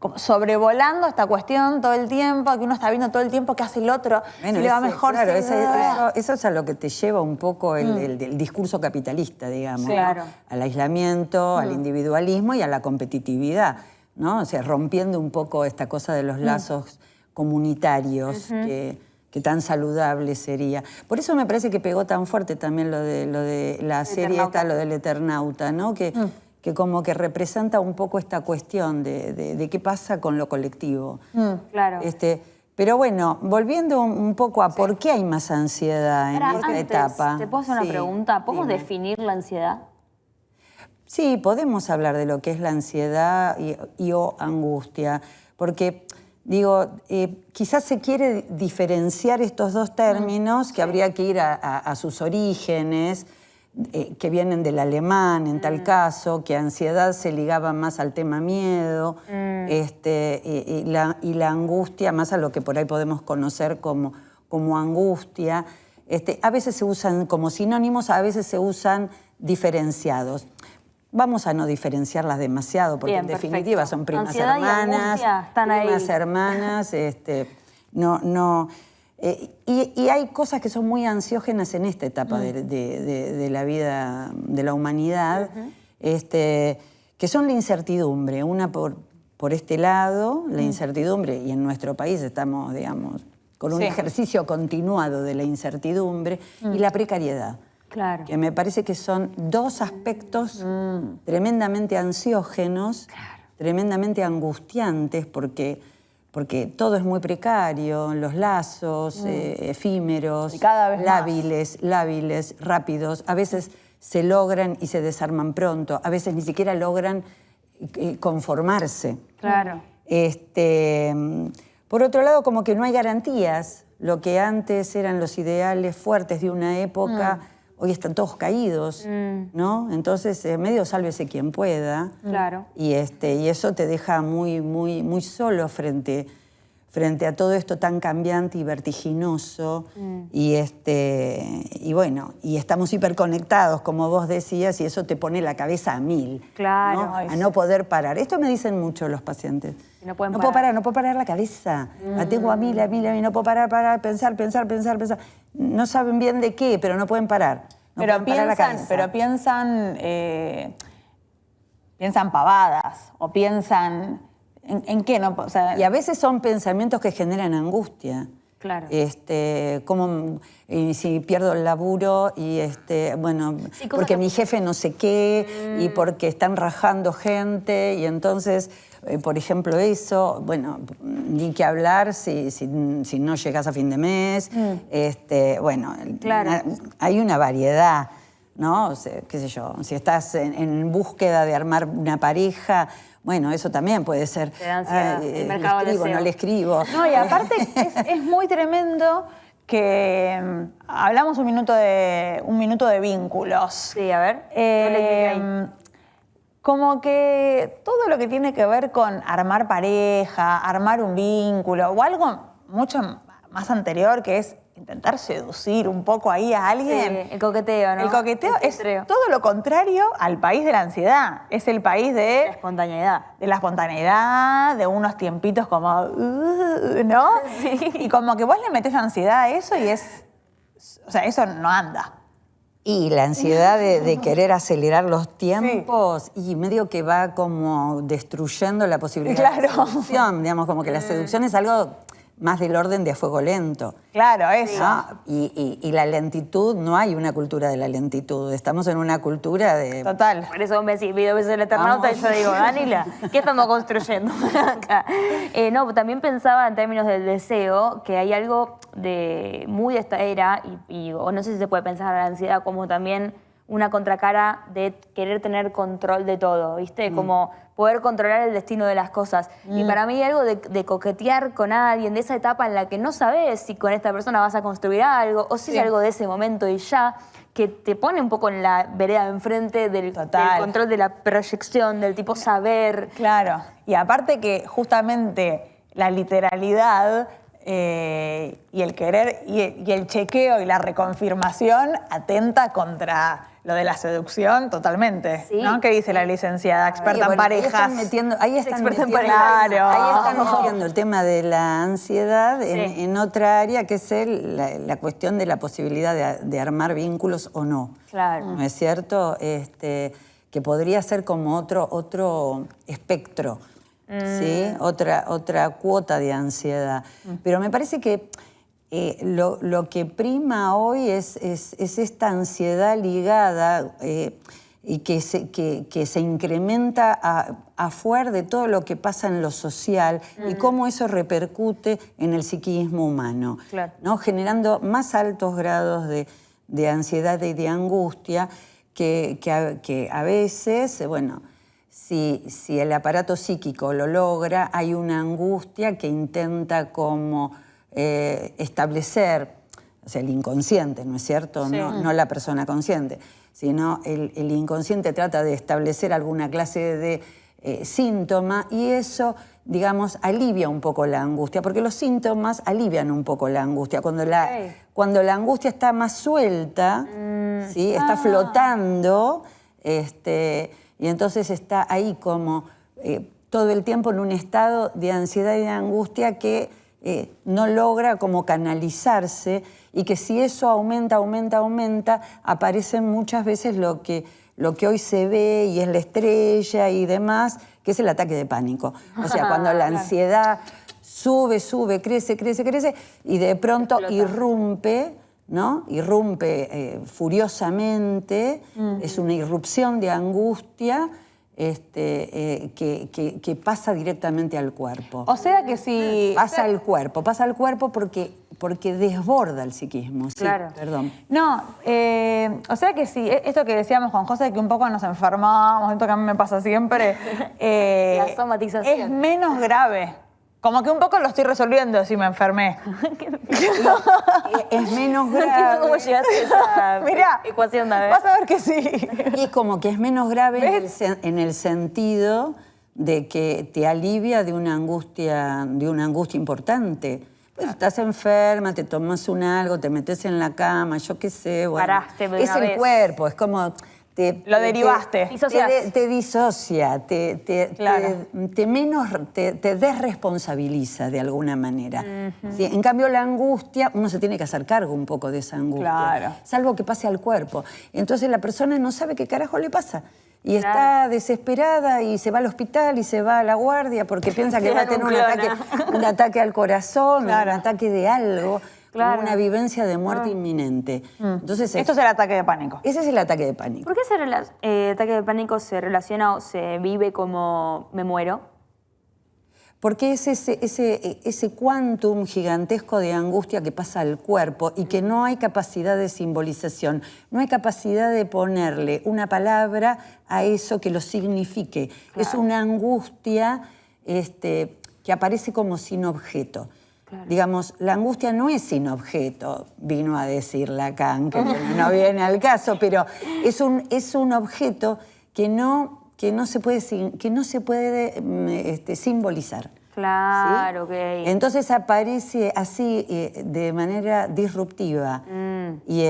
como sobrevolando esta cuestión todo el tiempo, que uno está viendo todo el tiempo qué hace el otro, Bueno, si le va ese- mejor. Claro, si- eso es a lo que te lleva un poco el discurso capitalista, digamos. Sí. ¿no? Claro. Al aislamiento, al individualismo y a la competitividad, ¿no? O sea, rompiendo un poco esta cosa de los lazos comunitarios que tan saludable sería. Por eso me parece que pegó tan fuerte también lo de la serie Eternauta. lo del Eternauta, ¿no? Que como que representa un poco esta cuestión de qué pasa con lo colectivo. Claro. Pero bueno, volviendo un poco a por qué hay más ansiedad en Ahora, esta antes, etapa. ¿te puedo hacer una Sí, pregunta? ¿Podemos dime. definir la ansiedad? Sí, podemos hablar de lo que es la ansiedad o angustia, porque, digo, quizás se quiere diferenciar estos dos términos, que habría que ir a sus orígenes, que vienen del alemán en tal caso, que ansiedad se ligaba más al tema miedo, y la angustia más a lo que por ahí podemos conocer como angustia. A veces se usan como sinónimos, a veces se usan diferenciados. Vamos a no diferenciarlas demasiado, porque Bien, en perfecto. definitiva son primas Ansiedad y hermanas, angustia están ahí. primas hermanas, y hay cosas que son muy ansiógenas en esta etapa de la vida de la humanidad, que son la incertidumbre. Una por este lado, la incertidumbre, y en nuestro país estamos, digamos, con un Sí. ejercicio continuado de la incertidumbre, y la precariedad. Claro. Que me parece que son dos aspectos tremendamente ansiógenos, tremendamente angustiantes, porque todo es muy precario, los lazos efímeros, Y cada vez lábiles, rápidos, a veces se logran y se desarman pronto, a veces ni siquiera logran conformarse. Claro. Por otro lado, como que no hay garantías. Lo que antes eran los ideales fuertes de una época, hoy están todos caídos, ¿no? Entonces, medio sálvese quien pueda. Claro. Y eso te deja muy, muy, muy solo frente a todo esto tan cambiante y vertiginoso. Y bueno, y estamos hiperconectados, como vos decías, y eso te pone la cabeza a 1000. Claro. ¿no? A no poder parar. Esto me dicen mucho los pacientes. No pueden puedo parar, no puedo parar la cabeza. La tengo a 1000, no puedo parar, pensar. No saben bien de qué, pero no pueden parar. No Pero pueden parar la cabeza. piensan pavadas o piensan en qué no, o sea, Y a veces son pensamientos que generan angustia. Claro. Como si pierdo el laburo y bueno, Sí, porque que... mi jefe no sé qué y porque están rajando gente y entonces, por ejemplo, eso, bueno, ni que hablar si no llegas a fin de mes. Bueno, claro. Hay una variedad, ¿no? O sea, qué sé yo, si estás en búsqueda de armar una pareja. Bueno, eso también puede ser. Te da ansiedad, el mercado ¿Le escribo, no le escribo? No, y aparte es muy tremendo que hablamos un minuto de vínculos. Sí, a ver. No le llegué ahí. Como que todo lo que tiene que ver con armar pareja, armar un vínculo o algo mucho más anterior, que es intentar seducir un poco ahí a alguien. Sí, el coqueteo, ¿no? El coqueteo es todo lo contrario al país de la ansiedad. Es el país de la espontaneidad. De la espontaneidad, de unos tiempitos como, ¿no? Sí. Y como que vos le metés ansiedad a eso y o sea, eso no anda. Y la ansiedad de querer acelerar los tiempos y medio que va como destruyendo la posibilidad de seducción. Digamos, como que la seducción es algo más del orden de a fuego lento. Claro, eso. ¿No? Y la lentitud, no hay una cultura de la lentitud. Estamos en una cultura de... Total. Por eso me decís, video veces el Eternauta, Vamos. y yo digo, Danila, ¿qué estamos construyendo acá? No, también pensaba en términos del deseo, que hay algo muy de esta era, o no sé si se puede pensar en la ansiedad como también una contracara de querer tener control de todo, ¿viste? Como poder controlar el destino de las cosas. Y para mí algo de coquetear con alguien, de esa etapa en la que no sabes si con esta persona vas a construir algo, o si es algo de ese momento y ya, que te pone un poco en la vereda de enfrente del control de la proyección, del tipo saber. Claro. Y aparte que justamente la literalidad y el querer y el chequeo y la reconfirmación atenta contra lo de la seducción totalmente, Sí. ¿no? ¿Qué dice la licenciada experta en parejas? Ahí están Experta en metiendo, parejas. Claro. ahí están metiendo el tema de la ansiedad Sí. en otra área, que es la cuestión de la posibilidad de armar vínculos o no. Claro. ¿No es cierto? Que podría ser como otro espectro, ¿sí? Otra cuota de ansiedad. Pero me parece que lo que prima hoy es esta ansiedad ligada y que se incrementa a fuer de todo lo que pasa en lo social y cómo eso repercute en el psiquismo humano, Claro. ¿no? Generando más altos grados de ansiedad y de angustia que a veces, bueno, si el aparato psíquico lo logra, hay una angustia que intenta como establecer, o sea, el inconsciente, ¿no es cierto? Sí. No la persona consciente, sino el inconsciente trata de establecer alguna clase de síntoma y eso, digamos, alivia un poco la angustia, porque los síntomas alivian un poco la angustia. Cuando la angustia está más suelta, ¿sí? Está flotando, y entonces está ahí como todo el tiempo en un estado de ansiedad y de angustia que no logra como canalizarse y que si eso aumenta, aparecen muchas veces lo que hoy se ve y es la estrella y demás, que es el ataque de pánico. O sea, cuando la ansiedad sube, crece y de pronto irrumpe, ¿no? Irrumpe furiosamente, es una irrupción de angustia que pasa directamente al cuerpo. O sea que si... Pasa al cuerpo porque desborda el psiquismo. Sí, Claro. perdón. No, o sea que si esto que decíamos con José, que un poco nos enfermamos, esto que a mí me pasa siempre, La somatización. es menos grave. Como que un poco lo estoy resolviendo si me enfermé. Es menos No entiendo cómo grave. llegaste a esa Mirá, ecuación, David. vas a ver que sí. Y como que es menos grave en el sentido de que te alivia de una angustia importante. Pues estás enferma, te tomas algo, te metes en la cama, yo qué sé. Bueno, Paraste de es una el vez. cuerpo, es como... Lo derivaste. Te disocia, te desresponsabiliza de alguna manera. ¿Sí? En cambio, la angustia, uno se tiene que hacer cargo un poco de esa angustia. Claro. Salvo que pase al cuerpo. Entonces la persona no sabe qué carajo le pasa. Y está desesperada y se va al hospital y se va a la guardia porque piensa que va a tener un ataque al corazón, Claro. un ataque de algo. Claro. Como una vivencia de muerte inminente. Entonces, Esto es el ataque de pánico. ese es el ataque de pánico. ¿Por qué ese ataque de pánico se relaciona o se vive como me muero? Porque es ese quantum gigantesco de angustia que pasa al cuerpo y que no hay capacidad de simbolización, no hay capacidad de ponerle una palabra a eso que lo signifique. Claro. Es una angustia que aparece como sin objeto. Claro. Digamos, la angustia no es sin objeto, vino a decir Lacan, que no viene al caso, pero es un objeto que no se puede simbolizar. Claro, ¿sí? ok. Entonces aparece así de manera disruptiva y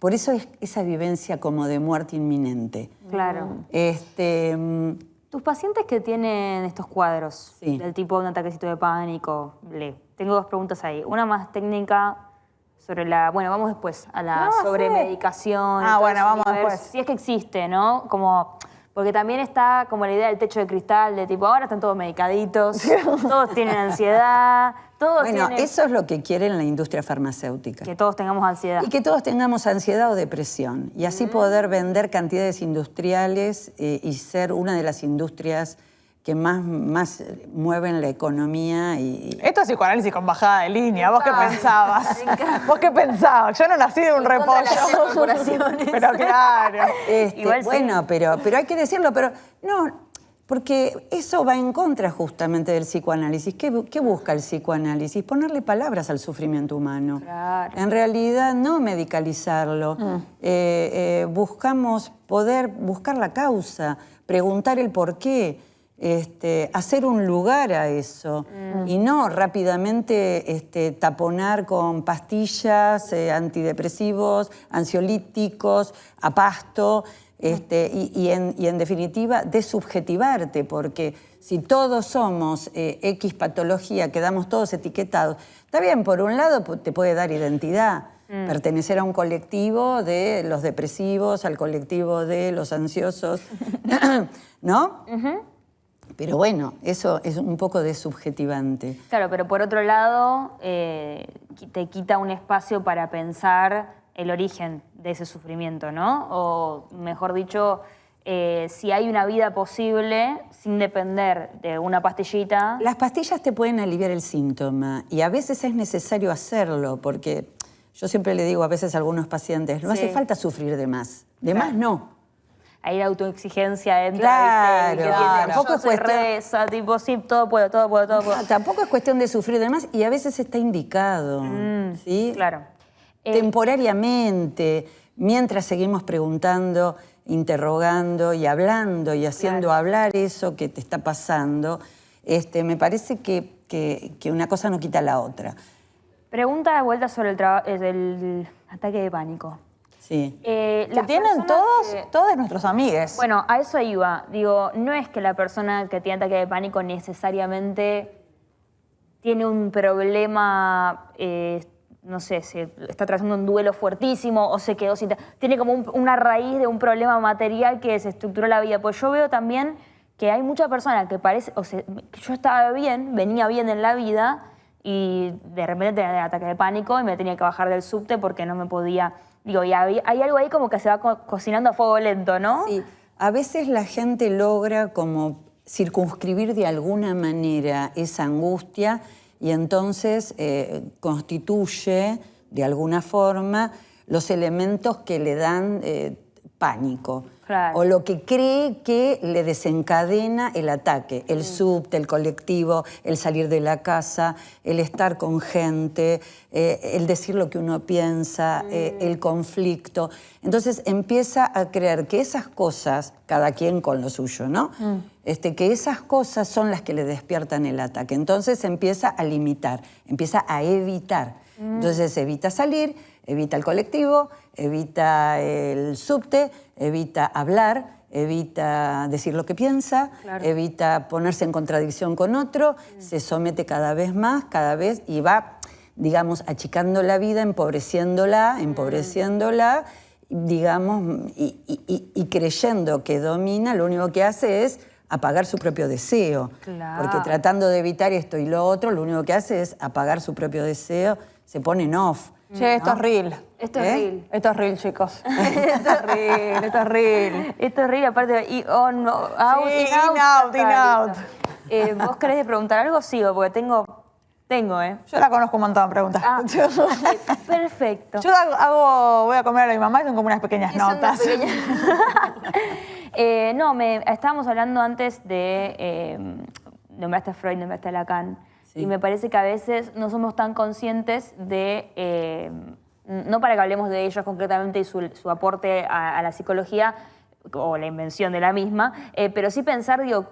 por eso es esa vivencia como de muerte inminente. Claro. Tus pacientes que tienen estos cuadros, Sí. del tipo un ataquecito de pánico, tengo dos preguntas ahí. Una más técnica sobre bueno, vamos después a la No, sobremedicación. sí. y todo Bueno, ese vamos universo. después. Si es que existe, ¿no? Porque también está como la idea del techo de cristal, de tipo, ahora están todos medicaditos, todos tienen ansiedad, todos Bueno, tienen... eso es lo que quiere la industria farmacéutica. Que todos tengamos ansiedad. Y que todos tengamos ansiedad o depresión. Y así poder vender cantidades industriales y ser una de las industrias que más mueven la economía. Esto es psicoanálisis con bajada de línea. ¿Vos qué pensabas? ¿Vos qué pensabas? Yo no nací de un En contra de las repollo. corporaciones. Pero claro. Igual sí. Bueno, pero hay que decirlo, pero no, porque eso va en contra justamente del psicoanálisis. ¿Qué busca el psicoanálisis? Ponerle palabras al sufrimiento humano. Claro. En realidad, no medicalizarlo. Buscamos poder buscar la causa, preguntar el por qué. Hacer un lugar a eso y no rápidamente taponar con pastillas, antidepresivos, ansiolíticos, a pasto y en definitiva desubjetivarte, porque si todos somos X patología, quedamos todos etiquetados, está bien, por un lado te puede dar identidad, pertenecer a un colectivo de los depresivos, al colectivo de los ansiosos, ¿no? Pero bueno, eso es un poco desubjetivante. Claro, pero por otro lado, te quita un espacio para pensar el origen de ese sufrimiento, ¿no? O mejor dicho, si hay una vida posible sin depender de una pastillita. Las pastillas te pueden aliviar el síntoma y a veces es necesario hacerlo, porque yo siempre le digo a veces a algunos pacientes, no hace falta sufrir de más. De más no. Ahí la autoexigencia entra, Claro, ¿viste? tampoco es cuestión... reza, tipo, sí, todo puedo. No, tampoco es cuestión de sufrir de más y a veces está indicado, ¿sí? Claro. Temporariamente, mientras seguimos preguntando, interrogando y hablando y haciendo hablar eso que te está pasando, me parece que una cosa no quita la otra. Pregunta de vuelta sobre el ataque de pánico. Sí. Que tienen todos nuestros amigues. Bueno, a eso iba. Digo, no es que la persona que tiene ataque de pánico necesariamente tiene un problema, no sé, se está atravesando un duelo fuertísimo o se quedó sin... Tiene como una raíz de un problema material que desestructuró la vida. Pues yo veo también que hay muchas personas que parece... O sea, que yo estaba bien, venía bien en la vida y de repente tenía ataque de pánico y me tenía que bajar del subte porque no me podía... Digo, y hay algo ahí como que se va cocinando a fuego lento, ¿no? Sí, a veces la gente logra como circunscribir de alguna manera esa angustia y entonces constituye de alguna forma los elementos que le dan pánico. Claro. O lo que cree que le desencadena el ataque, el subte, el colectivo, el salir de la casa, el estar con gente, el decir lo que uno piensa, el conflicto. Entonces empieza a creer que esas cosas, cada quien con lo suyo, ¿no? Que esas cosas son las que le despiertan el ataque. Entonces empieza a limitar, empieza a evitar. Entonces evita salir, evita el colectivo, evita el subte, evita hablar, evita decir lo que piensa, claro, evita ponerse en contradicción con otro, se somete cada vez más, cada vez, y va, digamos, achicando la vida, empobreciéndola, digamos, y creyendo que domina, lo único que hace es apagar su propio deseo. Claro. Porque tratando de evitar esto y lo otro, lo único que hace es apagar su propio deseo, se pone en off. Che, esto es real. Esto es real. Esto es real, chicos. Esto es real, esto es real. Esto es real, aparte de out, Sí, in, out. ¿Vos querés preguntar algo? Sigo, porque tengo, Yo la conozco un montón de preguntas. Ah, perfecto. Yo voy a comer a mi mamá y son como unas pequeñas notas. Estábamos hablando antes de, nombraste a Freud, nombraste a Lacan, Sí. y me parece que a veces no somos tan conscientes de, no para que hablemos de ellos concretamente y su aporte a la psicología o la invención de la misma, pero sí pensar, digo,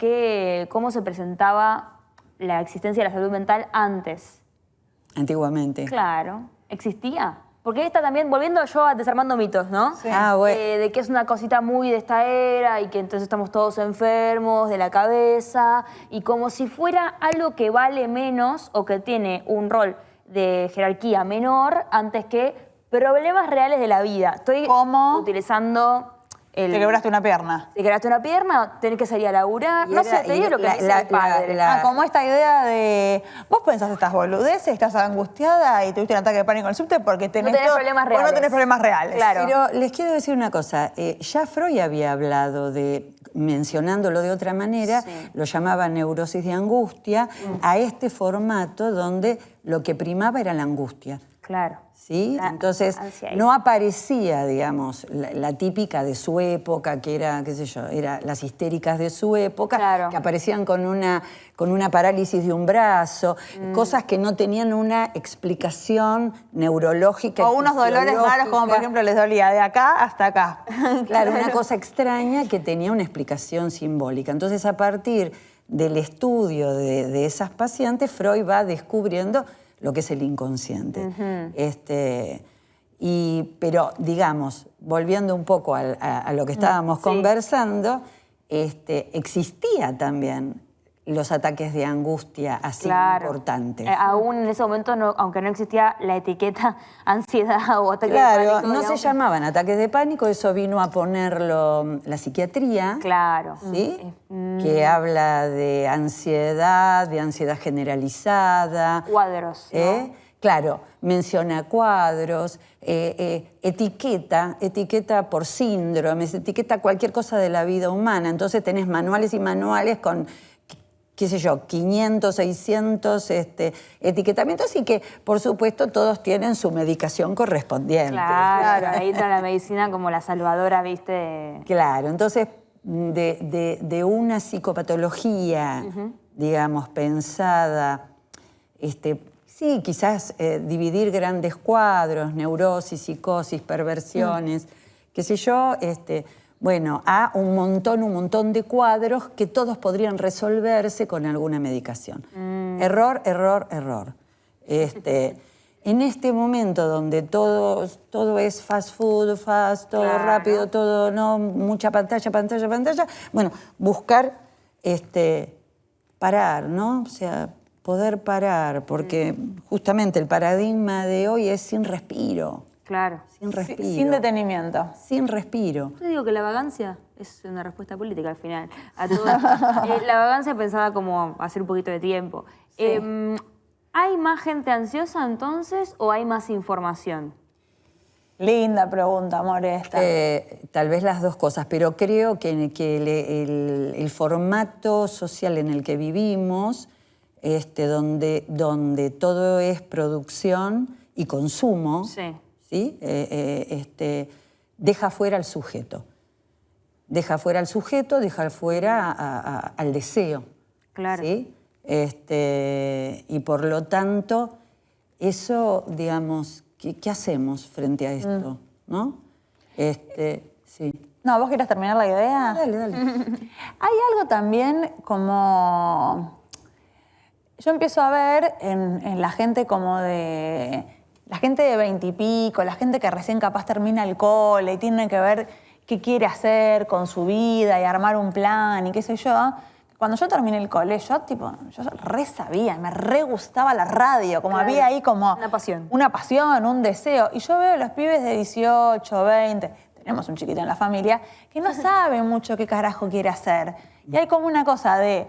cómo se presentaba la existencia de la salud mental antes. Antiguamente. Claro, existía. Porque está también, volviendo yo a desarmando mitos, ¿no? Sí. Ah, bueno. De que es una cosita muy de esta era y que entonces estamos todos enfermos de la cabeza y como si fuera algo que vale menos o que tiene un rol de jerarquía menor antes que problemas reales de la vida. Estoy ¿Cómo? utilizando el... Te quebraste una pierna. Te quebraste una pierna, tenés que salir a laburar. Y No era- sé, te y digo lo que la- dice la- el padre. la- Como esta idea de vos pensás estas boludeces, estás angustiada y tuviste un ataque de pánico en el subte porque tenés, tenés problemas porque no reales. tenés problemas reales. Claro. Pero les quiero decir una cosa, ya Freud había hablado de, mencionándolo de otra manera, Sí. lo llamaba neurosis de angustia, a este formato donde lo que primaba era la angustia. Claro. ¿Sí? La Entonces, ansia. no aparecía, digamos, la típica de su época, que era, qué sé yo, era las histéricas de su época, Claro. que aparecían con una parálisis de un brazo, cosas que no tenían una explicación neurológica. O unos dolores raros, como por ejemplo les dolía de acá hasta acá. Claro, una cosa extraña que tenía una explicación simbólica. Entonces, a partir del estudio de esas pacientes, Freud va descubriendo lo que es el inconsciente. Pero, digamos, volviendo un poco a lo que estábamos sí. conversando, existía también los ataques de angustia así importantes. Aún en ese momento, aunque no existía la etiqueta ansiedad o ataque de Claro, pánico. no se digamos. llamaban ataques de pánico, eso vino a ponerlo la psiquiatría. Claro. ¿Sí? Que habla de ansiedad generalizada. Cuadros, ¿no? Claro, menciona cuadros, etiqueta por síndromes, etiqueta cualquier cosa de la vida humana. Entonces tenés manuales y manuales con, qué sé yo, 500, 600 etiquetamientos y que, por supuesto, todos tienen su medicación correspondiente. Claro, ahí está la medicina como la salvadora, ¿viste? Claro, entonces de una psicopatología, digamos, pensada, sí, quizás dividir grandes cuadros, neurosis, psicosis, perversiones, qué sé yo, bueno, a un montón de cuadros que todos podrían resolverse con alguna medicación. Error. En este momento donde todo es fast food, todo Claro. rápido, todo, no, mucha pantalla, bueno, buscar parar, ¿no? O sea, poder parar, porque justamente el paradigma de hoy es sin respiro. Claro. Sin respiro. Sin detenimiento. Sin respiro. Yo digo que la vagancia es una respuesta política al final. A todo. La vagancia pensada como hacer un poquito de tiempo. ¿Hay más gente ansiosa entonces o hay más información? Linda pregunta, amor, esta. Tal vez las dos cosas, pero creo que el formato social en el que vivimos, donde todo es producción y consumo, ¿sí? Deja fuera al sujeto. Deja fuera al sujeto, deja fuera al deseo. Claro. ¿Sí? Y por lo tanto, eso, digamos, ¿qué hacemos frente a esto? ¿No? Sí. No, ¿vos querés terminar la idea? Dale. Hay algo también como... Yo empiezo a ver en la gente como de... La gente de 20 y pico, la gente que recién capaz termina el cole y tiene que ver qué quiere hacer con su vida y armar un plan y qué sé yo. Cuando yo terminé el cole, yo re sabía, me re gustaba la radio, como Claro. había ahí como... Una pasión. Una pasión, un deseo. Y yo veo a los pibes de 18, 20, tenemos un chiquito en la familia, que no sabe mucho qué carajo quiere hacer. Y hay como una cosa de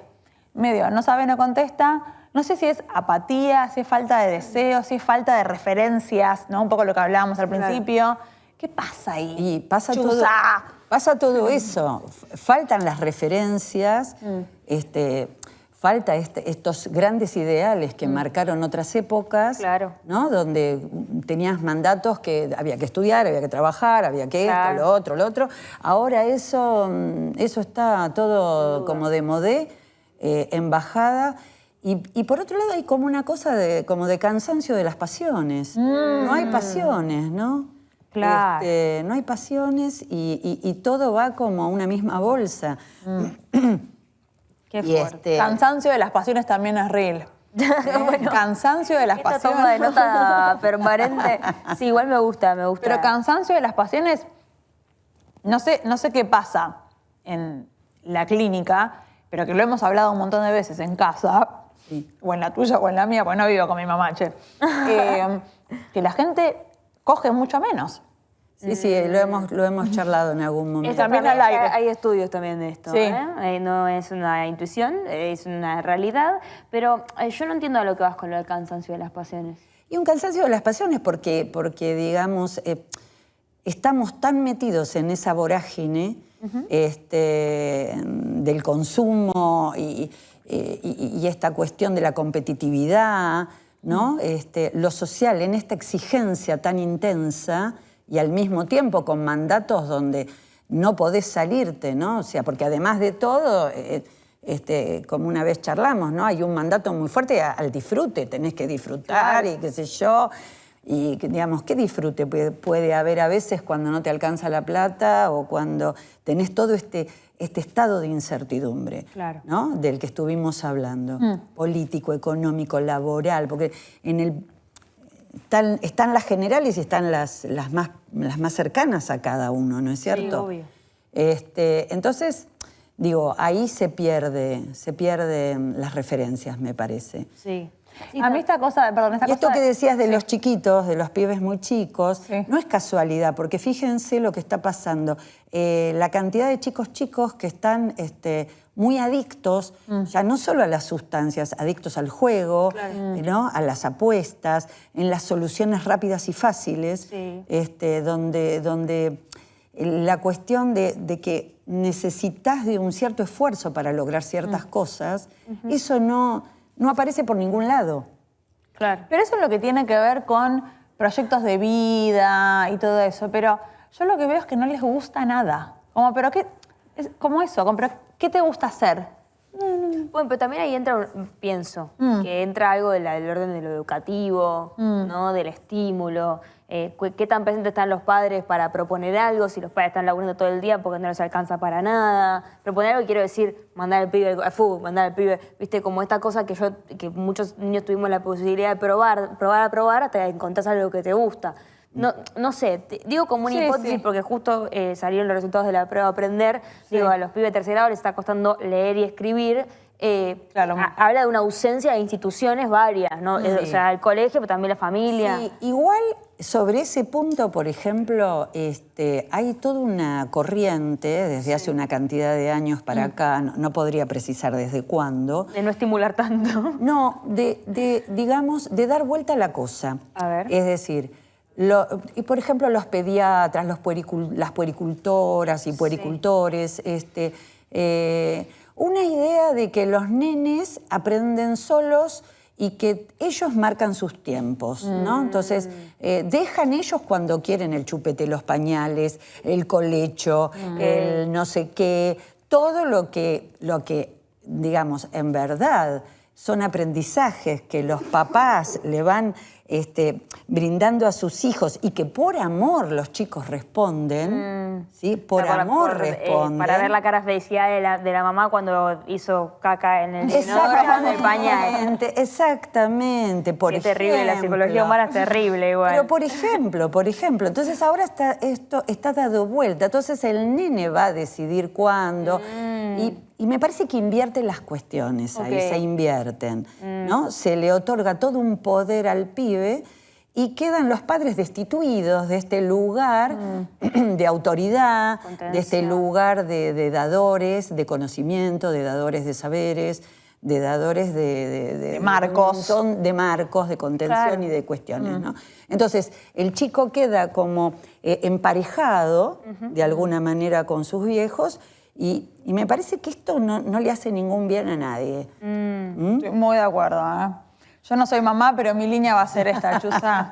medio, no sabe, no contesta. No sé si es apatía, si es falta de deseo, si es falta de referencias, ¿no? Un poco lo que hablábamos al principio. ¿Qué pasa ahí? Y pasa Chusa. todo eso. Faltan las referencias, falta estos grandes ideales que marcaron otras épocas, Claro. ¿no? Donde tenías mandatos que había que estudiar, había que trabajar, había que esto, lo otro. Ahora eso está todo como de modé, en bajada. Y por otro lado hay como una cosa como de cansancio de las pasiones. No hay pasiones, ¿no? Claro. No hay pasiones y todo va como a una misma bolsa. Qué Y fuerte. Cansancio de las pasiones también es real. Cansancio de las Esta pasiones. toma de nota permanente. Sí, igual me gusta. Pero cansancio de las pasiones, no sé qué pasa en la clínica, pero que lo hemos hablado un montón de veces en casa, o en la tuya o en la mía, porque no vivo con mi mamá, che. Que la gente coge mucho menos. Sí, lo hemos charlado en algún momento. También al aire. Hay estudios también de esto. Sí. No es una intuición, es una realidad. Pero yo no entiendo a lo que vas con lo del cansancio de las pasiones. Y un cansancio de las pasiones porque digamos, estamos tan metidos en esa vorágine del consumo y esta cuestión de la competitividad, ¿no? Lo social, en esta exigencia tan intensa y al mismo tiempo con mandatos donde no podés salirte, ¿no? O sea, porque además de todo, como una vez charlamos, ¿no? Hay un mandato muy fuerte al disfrute, tenés que disfrutar y qué sé yo. Y digamos, ¿qué disfrute puede haber a veces cuando no te alcanza la plata o cuando tenés todo este estado de incertidumbre, ¿no? Del que estuvimos hablando, político, económico, laboral, porque están las generales y están las más cercanas a cada uno, ¿no es cierto? Sí, obvio. Entonces, digo, ahí se pierden las referencias, me parece. Sí. A mí esta cosa, perdón, Y esto que decías de los chiquitos, de los pibes muy chicos, Sí. no es casualidad, porque fíjense lo que está pasando. La cantidad de chicos que están muy adictos, ya no solo a las sustancias, adictos al juego, ¿no? A las apuestas, en las soluciones rápidas y fáciles, donde la cuestión de que necesitas de un cierto esfuerzo para lograr ciertas cosas, eso no aparece por ningún lado. Claro. Pero eso es lo que tiene que ver con proyectos de vida y todo eso. Pero yo lo que veo es que no les gusta nada. Como, pero qué, es como eso, como, pero ¿qué te gusta hacer? Bueno, pero también ahí entra, pienso, que entra algo del orden de lo educativo, ¿no? Del estímulo. ¿Qué tan presentes están los padres para proponer algo? Si los padres están laburando todo el día porque no les alcanza para nada. Proponer algo, quiero decir, mandar al pibe al fútbol, mandar al pibe, viste, como esta cosa que muchos niños tuvimos la posibilidad de probar hasta que encontrás algo que te gusta. No sé, digo como una hipótesis porque justo salieron los resultados de la prueba Aprender. Digo, a los pibes de tercer grado les está costando leer y escribir. Habla de una ausencia de instituciones varias, ¿no? O sea, el colegio, pero también la familia. Sí, igual sobre ese punto, por ejemplo, hay toda una corriente desde hace una cantidad de años para acá, no podría precisar desde cuándo. De no estimular tanto. No, digamos, de dar vuelta a la cosa. A ver. Es decir, y por ejemplo, los pediatras, las puericultoras y puericultores, una idea de que los nenes aprenden solos y que ellos marcan sus tiempos, ¿no? Entonces, dejan ellos cuando quieren el chupete, los pañales, el colecho, el no sé qué, todo lo que, digamos, en verdad son aprendizajes que los papás le van brindando a sus hijos y que por amor los chicos responden, ¿sí? Por amor responden. Para ver la cara felicidad de la mamá cuando hizo caca en el inodoro, en el pañal. Exactamente, por ejemplo. Es terrible, la psicología humana es terrible igual. Pero por ejemplo, entonces ahora esto está dado vuelta, entonces el nene va a decidir cuándo y me parece que invierten las cuestiones ahí, se invierten, ¿no? Se le otorga todo un poder al pibe y quedan los padres destituidos de este lugar de autoridad, de este lugar de dadores de conocimiento, de dadores de saberes, de dadores de marcos. Un montón de marcos, de contención y de cuestiones, ¿no? Entonces, el chico queda como emparejado de alguna manera con sus viejos y me parece que esto no le hace ningún bien a nadie. Estoy muy de acuerdo, ¿eh? Yo no soy mamá, pero mi línea va a ser esta, Chuza.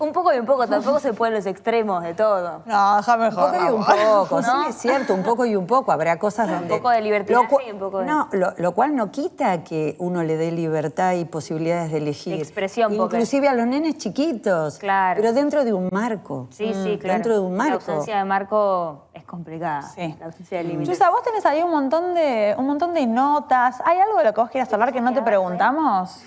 Un poco y un poco, tampoco se pueden los extremos de todo. No, déjame joder. Un poco y un poco, sí, es cierto, un poco y un poco. Habrá cosas donde... Un poco de libertinaje y un poco de... No, lo cual no quita que uno le dé libertad y posibilidades de elegir. De expresión. Inclusive a los nenes chiquitos. Claro. Pero dentro de un marco. Sí, claro. Dentro de un marco. La ausencia de marco es complicada. Sí. La ausencia de límites. Chuza, vos tenés ahí un montón de notas. ¿Hay algo de lo que vos quieras hablar que no te preguntamos?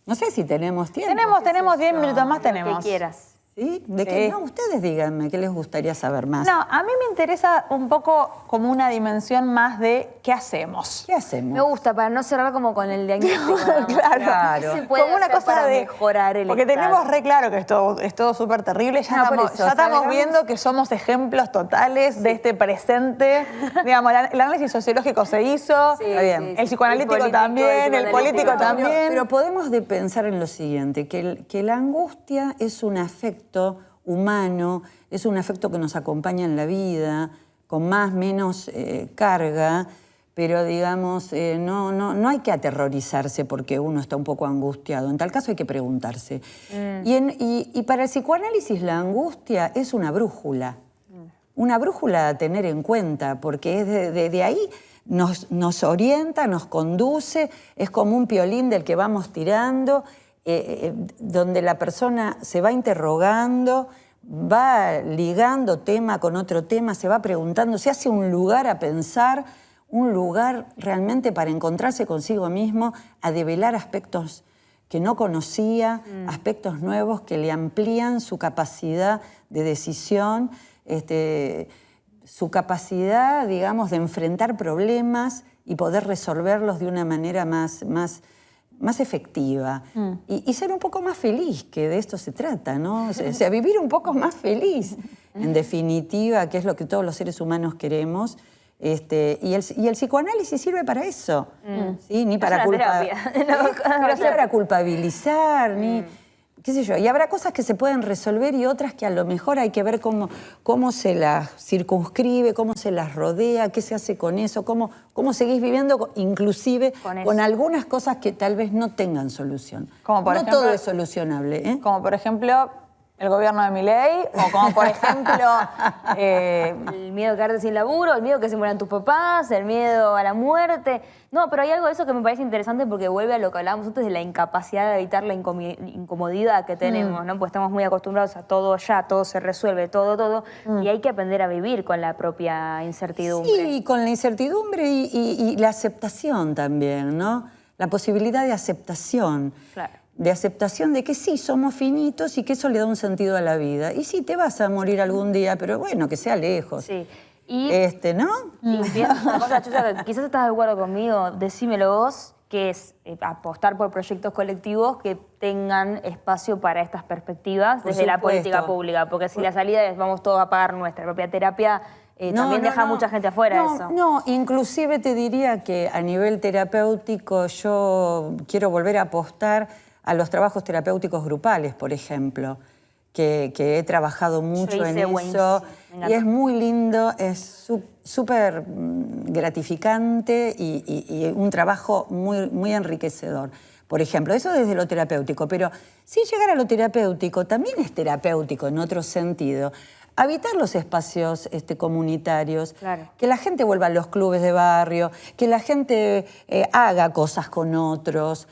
No sé si tenemos tiempo. Tenemos 10 minutos más, tenemos. Lo que quieras. ¿Sí? ¿De qué? No, ustedes díganme, ¿qué les gustaría saber más? No, a mí me interesa un poco como una dimensión más de qué hacemos. ¿Qué hacemos? Me gusta, para no cerrar como con el diagnóstico. Claro. ¿Qué se puede como una hacer cosa para de mejorar el porque estado? tenemos re claro que es todo súper terrible. Ya estamos viendo que somos ejemplos totales de este presente. Digamos, el análisis sociológico se hizo. Sí, Está bien. El psicoanalítico también, el político también. Pero podemos pensar en lo siguiente, que la angustia es un afecto humano, es un afecto que nos acompaña en la vida, con más, menos carga, pero digamos, no hay que aterrorizarse porque uno está un poco angustiado. En tal caso hay que preguntarse. Y para el psicoanálisis la angustia es una brújula a tener en cuenta, porque es de ahí nos orienta, nos conduce, es como un piolín del que vamos tirando, donde la persona se va interrogando, va ligando tema con otro tema, se va preguntando, se hace un lugar a pensar, un lugar realmente para encontrarse consigo mismo, a develar aspectos que no conocía, aspectos nuevos que le amplían su capacidad de decisión, su capacidad, digamos, de enfrentar problemas y poder resolverlos de una manera más efectiva y ser un poco más feliz, que de esto se trata, ¿no? O sea, vivir un poco más feliz, en definitiva, que es lo que todos los seres humanos queremos. Y el psicoanálisis sirve para eso, ¿sí? Ni para para culpabilizar, ni qué sé yo. Y habrá cosas que se pueden resolver y otras que a lo mejor hay que ver cómo se las circunscribe, cómo se las rodea, qué se hace con eso, cómo seguís viviendo, inclusive con algunas cosas que tal vez no tengan solución. Como por ejemplo, todo es solucionable, ¿eh? Como por ejemplo el gobierno de Milei, o como por ejemplo... el miedo a quedarte sin laburo, el miedo a que se mueran tus papás, el miedo a la muerte. No, pero hay algo de eso que me parece interesante porque vuelve a lo que hablábamos antes de la incapacidad de evitar la incomodidad que tenemos, ¿no? Pues estamos muy acostumbrados a todo ya, todo se resuelve, todo, y hay que aprender a vivir con la propia incertidumbre. Sí, con la incertidumbre y la aceptación también, ¿no? La posibilidad de aceptación. Claro. De aceptación de que sí, somos finitos y que eso le da un sentido a la vida. Y sí, te vas a morir algún día, pero bueno, que sea lejos. Sí. Y ¿no? una cosa, Chuza, que quizás estás de acuerdo conmigo, decímelo vos, que es apostar por proyectos colectivos que tengan espacio para estas perspectivas desde la política pública, porque si la salida es vamos todos a pagar nuestra propia terapia, también deja mucha gente afuera eso. No, inclusive te diría que a nivel terapéutico yo quiero volver a apostar a los trabajos terapéuticos grupales, por ejemplo, que he trabajado mucho en eso. Y es muy lindo, es súper gratificante y un trabajo muy enriquecedor. Por ejemplo, eso desde lo terapéutico, pero sin llegar a lo terapéutico, también es terapéutico en otro sentido. Habitar los espacios comunitarios, claro. Que la gente vuelva a los clubes de barrio, que la gente haga cosas con otros,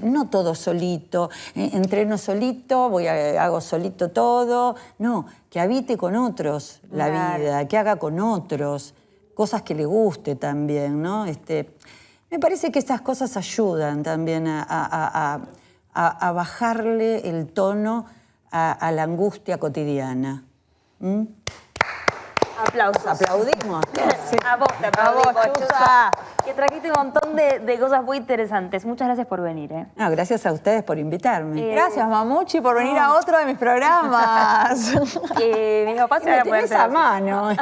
no todo solito, entreno solito, hago solito todo, no, que habite con otros la vida, que haga con otros, cosas que le guste también, ¿no? Me parece que estas cosas ayudan también a bajarle el tono a la angustia cotidiana. Aplausos. ¿Aplaudimos? Sí. A vos te aplaudimos, Chusa. Que trajiste un montón de cosas muy interesantes. Muchas gracias por venir. No, gracias a ustedes por invitarme. Gracias, Mamuchi, por venir a otro de mis programas. Mis papás se van a poder tenés a mano.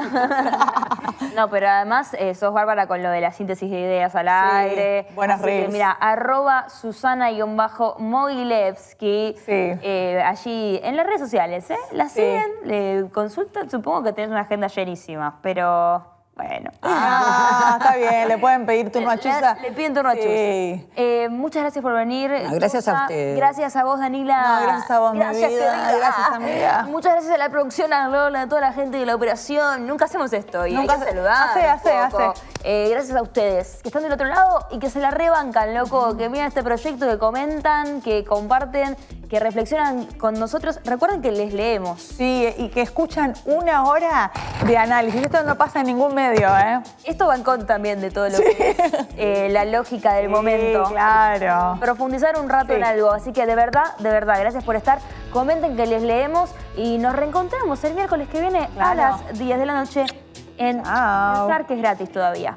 No, pero además sos bárbara con lo de la síntesis de ideas al aire. Buenas redes. Mira, @Susana_Mogilevsky. Allí en las redes sociales, La siguen, le consultan. Supongo que tenés una agenda llenísima, pero bueno. Está bien, le pueden pedir turno a Chusa. Le piden turno a Chusa. Muchas gracias por venir. No, gracias Chusa. a ustedes. Gracias a vos, Danila. No, gracias a vos, mi vida. Querida. Gracias, amiga. Muchas gracias a la producción, a Lola, a toda la gente de la operación. Nunca hacemos esto y Nunca hay que saludar. hace. Gracias a ustedes que están del otro lado y que se la rebancan, loco, que miran este proyecto, que comentan, que comparten, que reflexionan con nosotros. Recuerden que les leemos. Sí, y que escuchan 1 hora de análisis. Esto no pasa en ningún medio, ¿eh? Esto va en contra también de todo lo que es la lógica del momento. Claro. Profundizar un rato en algo. Así que de verdad, gracias por estar. Comenten que les leemos y nos reencontramos el miércoles que viene a las 10 de la noche en Pensar, que es gratis todavía.